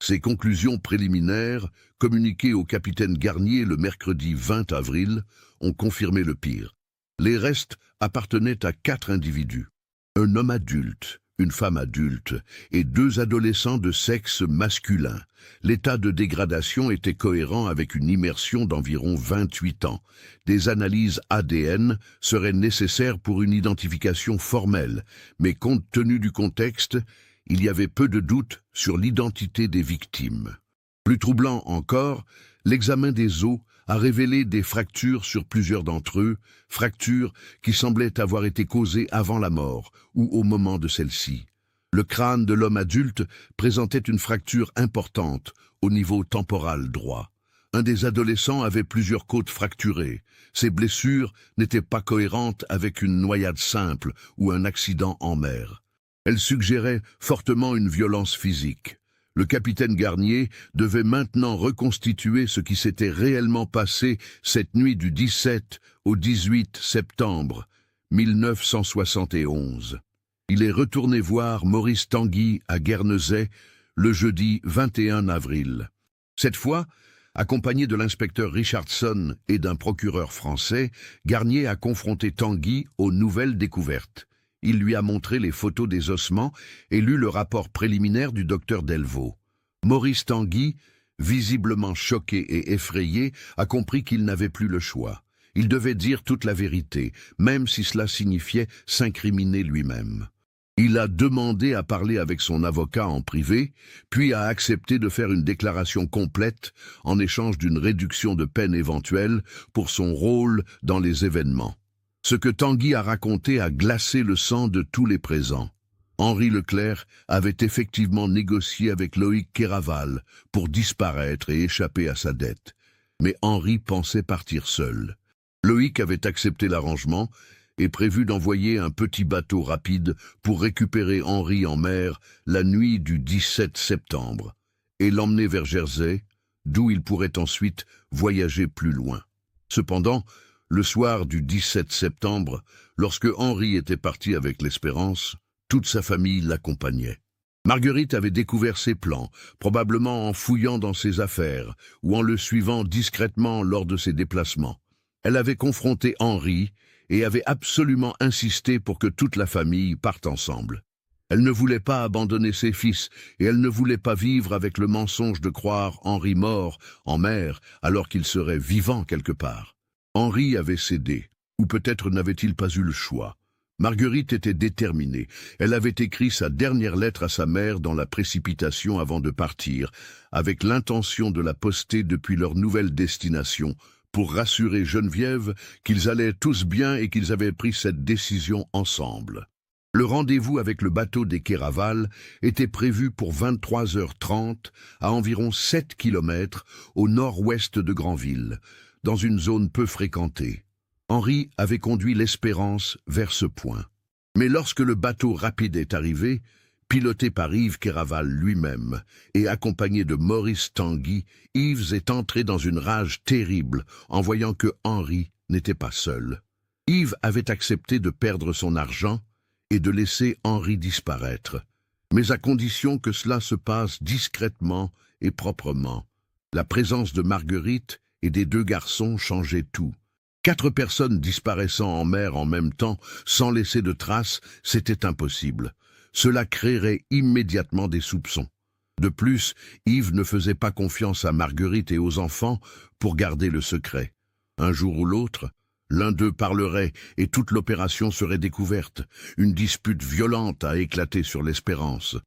Ses conclusions préliminaires, communiquées au capitaine Garnier le mercredi 20 avril, ont confirmé le pire. Les restes appartenaient à 4 individus. Un homme adulte, une femme adulte et 2 adolescents de sexe masculin. L'état de dégradation était cohérent avec une immersion d'environ 28 ans. Des analyses ADN seraient nécessaires pour une identification formelle, mais compte tenu du contexte, il y avait peu de doute sur l'identité des victimes. Plus troublant encore, l'examen des os a révélé des fractures sur plusieurs d'entre eux, fractures qui semblaient avoir été causées avant la mort ou au moment de celle-ci. Le crâne de l'homme adulte présentait une fracture importante au niveau temporal droit. Un des adolescents avait plusieurs côtes fracturées. Ces blessures n'étaient pas cohérentes avec une noyade simple ou un accident en mer. Elles suggéraient fortement une violence physique. Le capitaine Garnier devait maintenant reconstituer ce qui s'était réellement passé cette nuit du 17 au 18 septembre 1971. Il est retourné voir Maurice Tanguy à Guernesey le jeudi 21 avril. Cette fois, accompagné de l'inspecteur Richardson et d'un procureur français, Garnier a confronté Tanguy aux nouvelles découvertes. Il lui a montré les photos des ossements et lu le rapport préliminaire du docteur Delvaux. Maurice Tanguy, visiblement choqué et effrayé, a compris qu'il n'avait plus le choix. Il devait dire toute la vérité, même si cela signifiait s'incriminer lui-même. Il a demandé à parler avec son avocat en privé, puis a accepté de faire une déclaration complète en échange d'une réduction de peine éventuelle pour son rôle dans les événements. Ce que Tanguy a raconté a glacé le sang de tous les présents. Henri Leclerc avait effectivement négocié avec Loïc Kéraval pour disparaître et échapper à sa dette. Mais Henri pensait partir seul. Loïc avait accepté l'arrangement et prévu d'envoyer un petit bateau rapide pour récupérer Henri en mer la nuit du 17 septembre et l'emmener vers Jersey, d'où il pourrait ensuite voyager plus loin. Cependant, le soir du 17 septembre, lorsque Henri était parti avec l'Espérance, toute sa famille l'accompagnait. Marguerite avait découvert ses plans, probablement en fouillant dans ses affaires ou en le suivant discrètement lors de ses déplacements. Elle avait confronté Henri et avait absolument insisté pour que toute la famille parte ensemble. Elle ne voulait pas abandonner ses fils et elle ne voulait pas vivre avec le mensonge de croire Henri mort en mer alors qu'il serait vivant quelque part. Henri avait cédé, ou peut-être n'avait-il pas eu le choix. Marguerite était déterminée. Elle avait écrit sa dernière lettre à sa mère dans la précipitation avant de partir, avec l'intention de la poster depuis leur nouvelle destination, pour rassurer Geneviève qu'ils allaient tous bien et qu'ils avaient pris cette décision ensemble. Le rendez-vous avec le bateau des Kéraval était prévu pour 23h30 à environ 7 km au nord-ouest de Granville, dans une zone peu fréquentée. Henri avait conduit l'Espérance vers ce point. Mais lorsque le bateau rapide est arrivé, piloté par Yves Kéraval lui-même et accompagné de Maurice Tanguy, Yves est entré dans une rage terrible en voyant que Henri n'était pas seul. Yves avait accepté de perdre son argent et de laisser Henri disparaître, mais à condition que cela se passe discrètement et proprement. La présence de Marguerite et des deux garçons changeait tout. 4 personnes disparaissant en mer en même temps, sans laisser de traces, c'était impossible. Cela créerait immédiatement des soupçons. De plus, Yves ne faisait pas confiance à Marguerite et aux enfants pour garder le secret. Un jour ou l'autre, l'un d'eux parlerait et toute l'opération serait découverte. Une dispute violente a éclaté sur l'Espérance.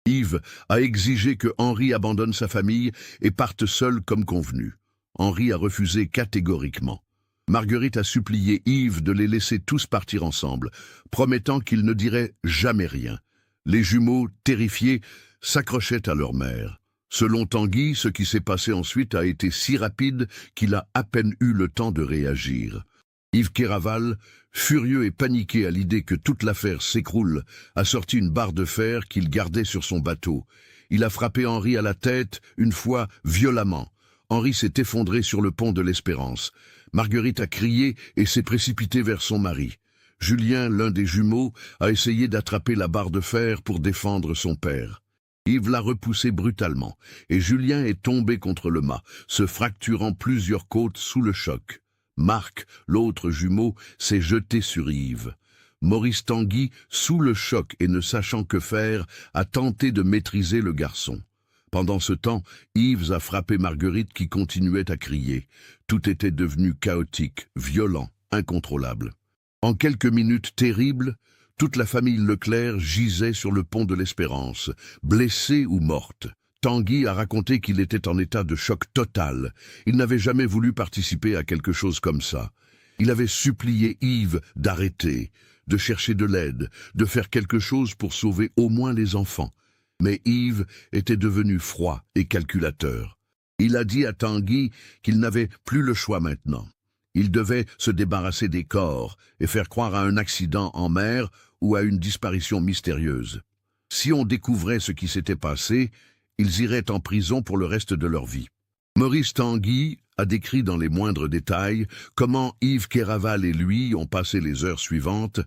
Yves a exigé que Henri abandonne sa famille et parte seul comme convenu. Henri a refusé catégoriquement. Marguerite a supplié Yves de les laisser tous partir ensemble, promettant qu'ils ne diraient jamais rien. Les jumeaux, terrifiés, s'accrochaient à leur mère. Selon Tanguy, ce qui s'est passé ensuite a été si rapide qu'il a à peine eu le temps de réagir. Yves Kéraval, furieux et paniqué à l'idée que toute l'affaire s'écroule, a sorti une barre de fer qu'il gardait sur son bateau. Il a frappé Henri à la tête, une fois, violemment. Henri s'est effondré sur le pont de l'Espérance. Marguerite a crié et s'est précipitée vers son mari. Julien, l'un des jumeaux, a essayé d'attraper la barre de fer pour défendre son père. Yves l'a repoussé brutalement, et Julien est tombé contre le mât, se fracturant plusieurs côtes sous le choc. Marc, l'autre jumeau, s'est jeté sur Yves. Maurice Tanguy, sous le choc et ne sachant que faire, a tenté de maîtriser le garçon. Pendant ce temps, Yves a frappé Marguerite qui continuait à crier. Tout était devenu chaotique, violent, incontrôlable. En quelques minutes terribles, toute la famille Leclerc gisait sur le pont de l'Espérance, blessée ou morte. Tanguy a raconté qu'il était en état de choc total. Il n'avait jamais voulu participer à quelque chose comme ça. Il avait supplié Yves d'arrêter, de chercher de l'aide, de faire quelque chose pour sauver au moins les enfants. Mais Yves était devenu froid et calculateur. Il a dit à Tanguy qu'il n'avait plus le choix maintenant. Il devait se débarrasser des corps et faire croire à un accident en mer ou à une disparition mystérieuse. Si on découvrait ce qui s'était passé, ils iraient en prison pour le reste de leur vie. Maurice Tanguy a décrit dans les moindres détails comment Yves Kéraval et lui ont passé les heures suivantes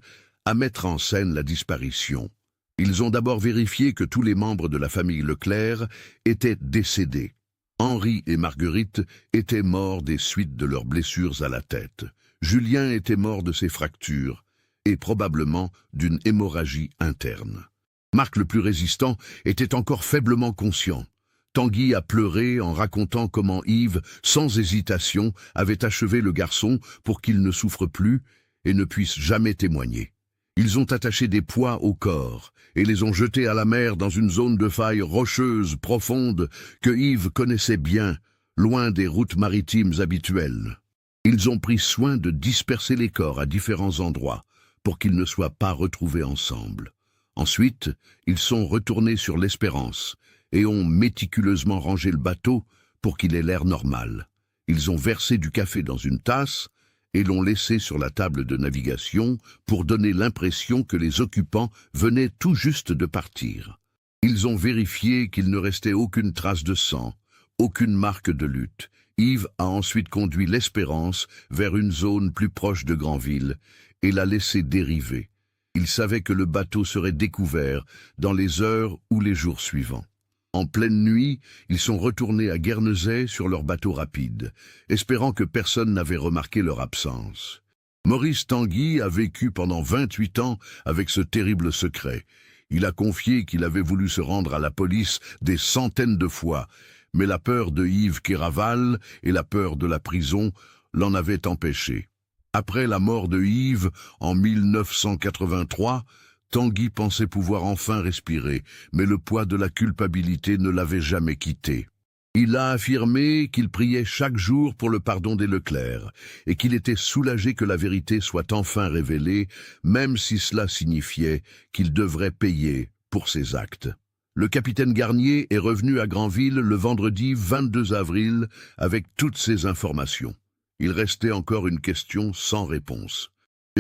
à mettre en scène la disparition. Ils ont d'abord vérifié que tous les membres de la famille Leclerc étaient décédés. Henri et Marguerite étaient morts des suites de leurs blessures à la tête. Julien était mort de ses fractures et probablement d'une hémorragie interne. Marc, le plus résistant, était encore faiblement conscient. Tanguy a pleuré en racontant comment Yves, sans hésitation, avait achevé le garçon pour qu'il ne souffre plus et ne puisse jamais témoigner. Ils ont attaché des poids au corps et les ont jetés à la mer dans une zone de faille rocheuse profonde que Yves connaissait bien, loin des routes maritimes habituelles. Ils ont pris soin de disperser les corps à différents endroits pour qu'ils ne soient pas retrouvés ensemble. Ensuite, ils sont retournés sur l'Espérance et ont méticuleusement rangé le bateau pour qu'il ait l'air normal. Ils ont versé du café dans une tasse et l'ont laissé sur la table de navigation pour donner l'impression que les occupants venaient tout juste de partir. Ils ont vérifié qu'il ne restait aucune trace de sang, aucune marque de lutte. Yves a ensuite conduit l'Espérance vers une zone plus proche de Granville et l'a laissé dériver. Il savait que le bateau serait découvert dans les heures ou les jours suivants. En pleine nuit, ils sont retournés à Guernesey sur leur bateau rapide, espérant que personne n'avait remarqué leur absence. Maurice Tanguy a vécu pendant 28 ans avec ce terrible secret. Il a confié qu'il avait voulu se rendre à la police des centaines de fois, mais la peur de Yves Kéraval et la peur de la prison l'en avaient empêché. Après la mort de Yves, en 1983, Tanguy pensait pouvoir enfin respirer, mais le poids de la culpabilité ne l'avait jamais quitté. Il a affirmé qu'il priait chaque jour pour le pardon des Leclerc, et qu'il était soulagé que la vérité soit enfin révélée, même si cela signifiait qu'il devrait payer pour ses actes. Le capitaine Garnier est revenu à Granville le vendredi 22 avril avec toutes ces informations. Il restait encore une question sans réponse.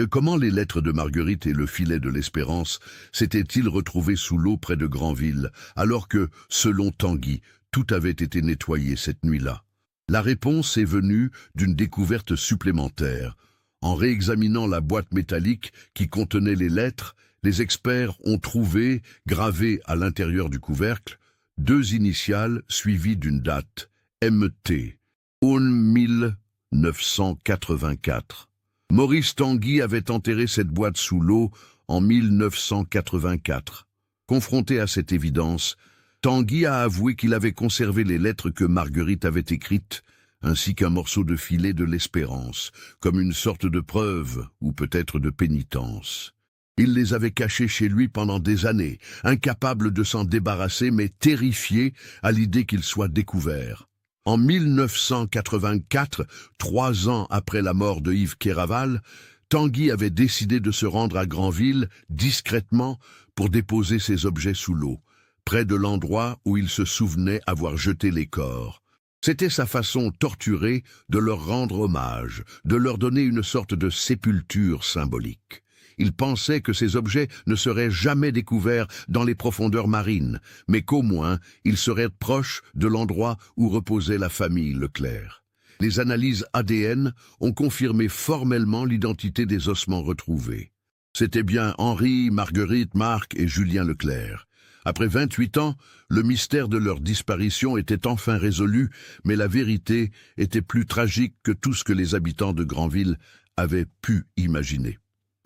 Comment les lettres de Marguerite et le filet de l'Espérance s'étaient-ils retrouvés sous l'eau près de Granville, alors que, selon Tanguy, tout avait été nettoyé cette nuit-là? La réponse est venue d'une découverte supplémentaire. En réexaminant la boîte métallique qui contenait les lettres, les experts ont trouvé, gravées à l'intérieur du couvercle, 2 initiales suivies d'une date, MT, 1984. Maurice Tanguy avait enterré cette boîte sous l'eau en 1984. Confronté à cette évidence, Tanguy a avoué qu'il avait conservé les lettres que Marguerite avait écrites, ainsi qu'un morceau de filet de l'Espérance, comme une sorte de preuve ou peut-être de pénitence. Il les avait cachées chez lui pendant des années, incapable de s'en débarrasser mais terrifié à l'idée qu'ils soient découverts. En 1984, 3 ans après la mort de Yves Kéraval, Tanguy avait décidé de se rendre à Granville discrètement pour déposer ses objets sous l'eau, près de l'endroit où il se souvenait avoir jeté les corps. C'était sa façon torturée de leur rendre hommage, de leur donner une sorte de sépulture symbolique. Il pensait que ces objets ne seraient jamais découverts dans les profondeurs marines, mais qu'au moins ils seraient proches de l'endroit où reposait la famille Leclerc. Les analyses ADN ont confirmé formellement l'identité des ossements retrouvés. C'était bien Henri, Marguerite, Marc et Julien Leclerc. Après 28 ans, le mystère de leur disparition était enfin résolu, mais la vérité était plus tragique que tout ce que les habitants de Granville avaient pu imaginer.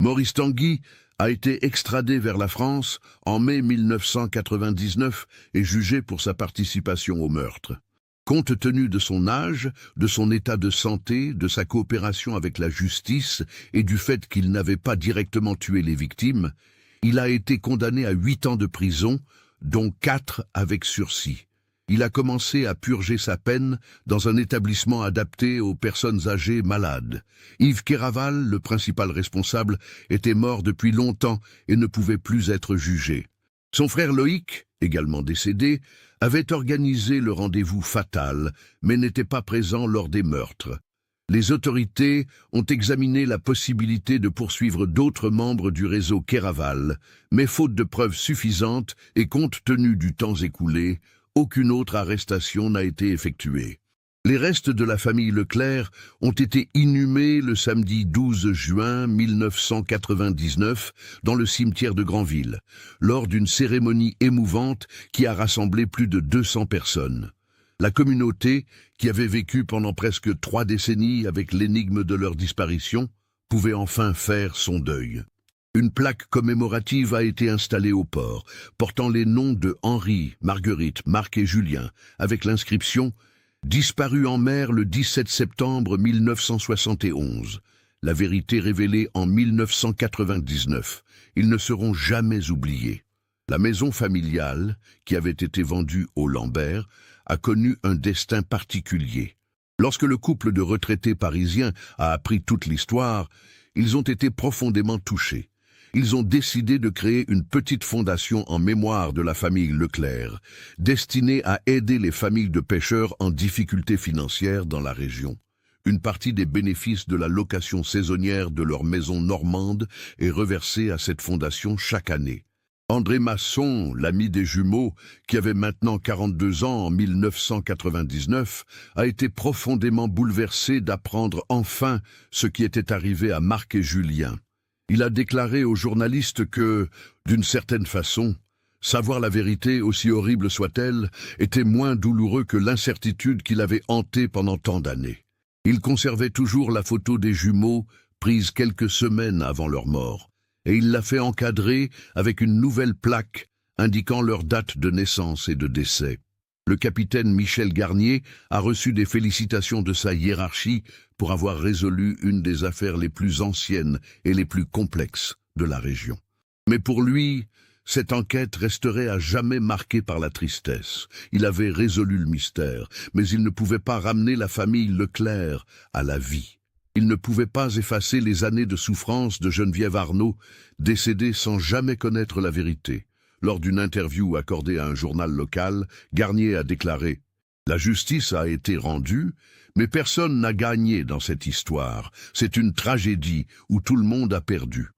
Maurice Tanguy a été extradé vers la France en mai 1999 et jugé pour sa participation au meurtre. Compte tenu de son âge, de son état de santé, de sa coopération avec la justice et du fait qu'il n'avait pas directement tué les victimes, il a été condamné à 8 ans de prison, dont 4 avec sursis. Il a commencé à purger sa peine dans un établissement adapté aux personnes âgées malades. Yves Kéraval, le principal responsable, était mort depuis longtemps et ne pouvait plus être jugé. Son frère Loïc, également décédé, avait organisé le rendez-vous fatal, mais n'était pas présent lors des meurtres. Les autorités ont examiné la possibilité de poursuivre d'autres membres du réseau Kéraval, mais faute de preuves suffisantes et compte tenu du temps écoulé, aucune autre arrestation n'a été effectuée. Les restes de la famille Leclerc ont été inhumés le samedi 12 juin 1999 dans le cimetière de Granville, lors d'une cérémonie émouvante qui a rassemblé plus de 200 personnes. La communauté, qui avait vécu pendant presque 3 décennies avec l'énigme de leur disparition, pouvait enfin faire son deuil. Une plaque commémorative a été installée au port, portant les noms de Henri, Marguerite, Marc et Julien, avec l'inscription « Disparu en mer le 17 septembre 1971 ». la vérité révélée en 1999. Ils ne seront jamais oubliés. La maison familiale, qui avait été vendue aux Lambert, a connu un destin particulier. Lorsque le couple de retraités parisiens a appris toute l'histoire, ils ont été profondément touchés. Ils ont décidé de créer une petite fondation en mémoire de la famille Leclerc, destinée à aider les familles de pêcheurs en difficulté financière dans la région. Une partie des bénéfices de la location saisonnière de leur maison normande est reversée à cette fondation chaque année. André Masson, l'ami des jumeaux, qui avait maintenant 42 ans en 1999, a été profondément bouleversé d'apprendre enfin ce qui était arrivé à Marc et Julien. Il a déclaré aux journalistes que, d'une certaine façon, savoir la vérité, aussi horrible soit-elle, était moins douloureux que l'incertitude qui l'avait hanté pendant tant d'années. Il conservait toujours la photo des jumeaux, prise quelques semaines avant leur mort, et il l'a fait encadrer avec une nouvelle plaque indiquant leur date de naissance et de décès. Le capitaine Michel Garnier a reçu des félicitations de sa hiérarchie pour avoir résolu une des affaires les plus anciennes et les plus complexes de la région. Mais pour lui, cette enquête resterait à jamais marquée par la tristesse. Il avait résolu le mystère, mais il ne pouvait pas ramener la famille Leclerc à la vie. Il ne pouvait pas effacer les années de souffrance de Geneviève Arnaud, décédée sans jamais connaître la vérité. Lors d'une interview accordée à un journal local, Garnier a déclaré « La justice a été rendue, mais personne n'a gagné dans cette histoire. C'est une tragédie où tout le monde a perdu. »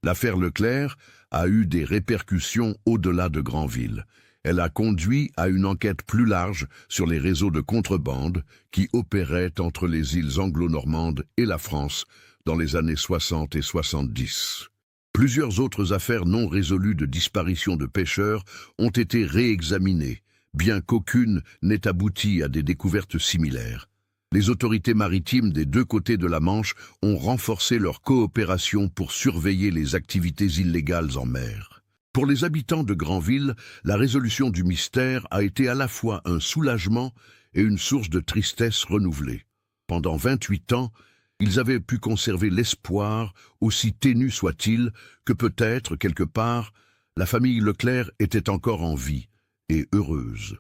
L'affaire Leclerc a eu des répercussions au-delà de Granville. Elle a conduit à une enquête plus large sur les réseaux de contrebande qui opéraient entre les îles anglo-normandes et la France dans les années 60 et 70. Plusieurs autres affaires non résolues de disparition de pêcheurs ont été réexaminées, bien qu'aucune n'ait abouti à des découvertes similaires. Les autorités maritimes des deux côtés de la Manche ont renforcé leur coopération pour surveiller les activités illégales en mer. Pour les habitants de Granville, la résolution du mystère a été à la fois un soulagement et une source de tristesse renouvelée. Pendant 28 ans, ils avaient pu conserver l'espoir, aussi ténu soit-il, que peut-être, quelque part, la famille Leclerc était encore en vie et heureuse.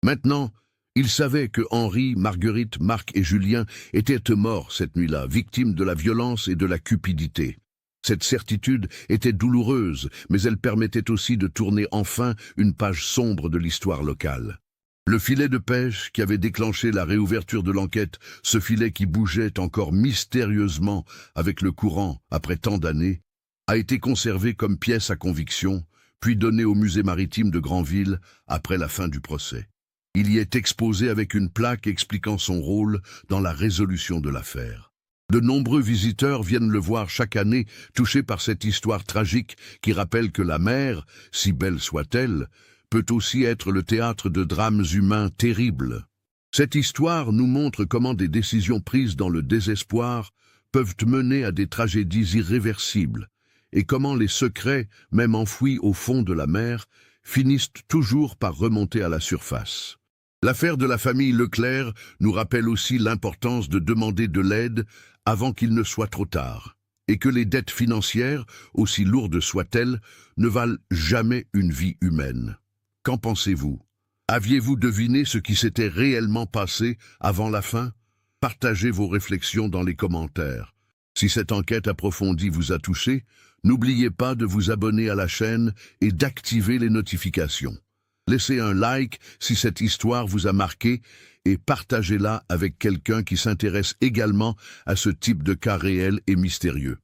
Maintenant, ils savaient que Henri, Marguerite, Marc et Julien étaient morts cette nuit-là, victimes de la violence et de la cupidité. Cette certitude était douloureuse, mais elle permettait aussi de tourner enfin une page sombre de l'histoire locale. Le filet de pêche qui avait déclenché la réouverture de l'enquête, ce filet qui bougeait encore mystérieusement avec le courant après tant d'années, a été conservé comme pièce à conviction, puis donné au musée maritime de Granville après la fin du procès. Il y est exposé avec une plaque expliquant son rôle dans la résolution de l'affaire. De nombreux visiteurs viennent le voir chaque année, touchés par cette histoire tragique qui rappelle que la mer, si belle soit-elle, peut aussi être le théâtre de drames humains terribles. Cette histoire nous montre comment des décisions prises dans le désespoir peuvent mener à des tragédies irréversibles, et comment les secrets, même enfouis au fond de la mer, finissent toujours par remonter à la surface. L'affaire de la famille Leclerc nous rappelle aussi l'importance de demander de l'aide avant qu'il ne soit trop tard, et que les dettes financières, aussi lourdes soient-elles, ne valent jamais une vie humaine. Qu'en pensez-vous? Aviez-vous deviné ce qui s'était réellement passé avant la fin? Partagez vos réflexions dans les commentaires. Si cette enquête approfondie vous a touché, n'oubliez pas de vous abonner à la chaîne et d'activer les notifications. Laissez un like si cette histoire vous a marqué et partagez-la avec quelqu'un qui s'intéresse également à ce type de cas réel et mystérieux.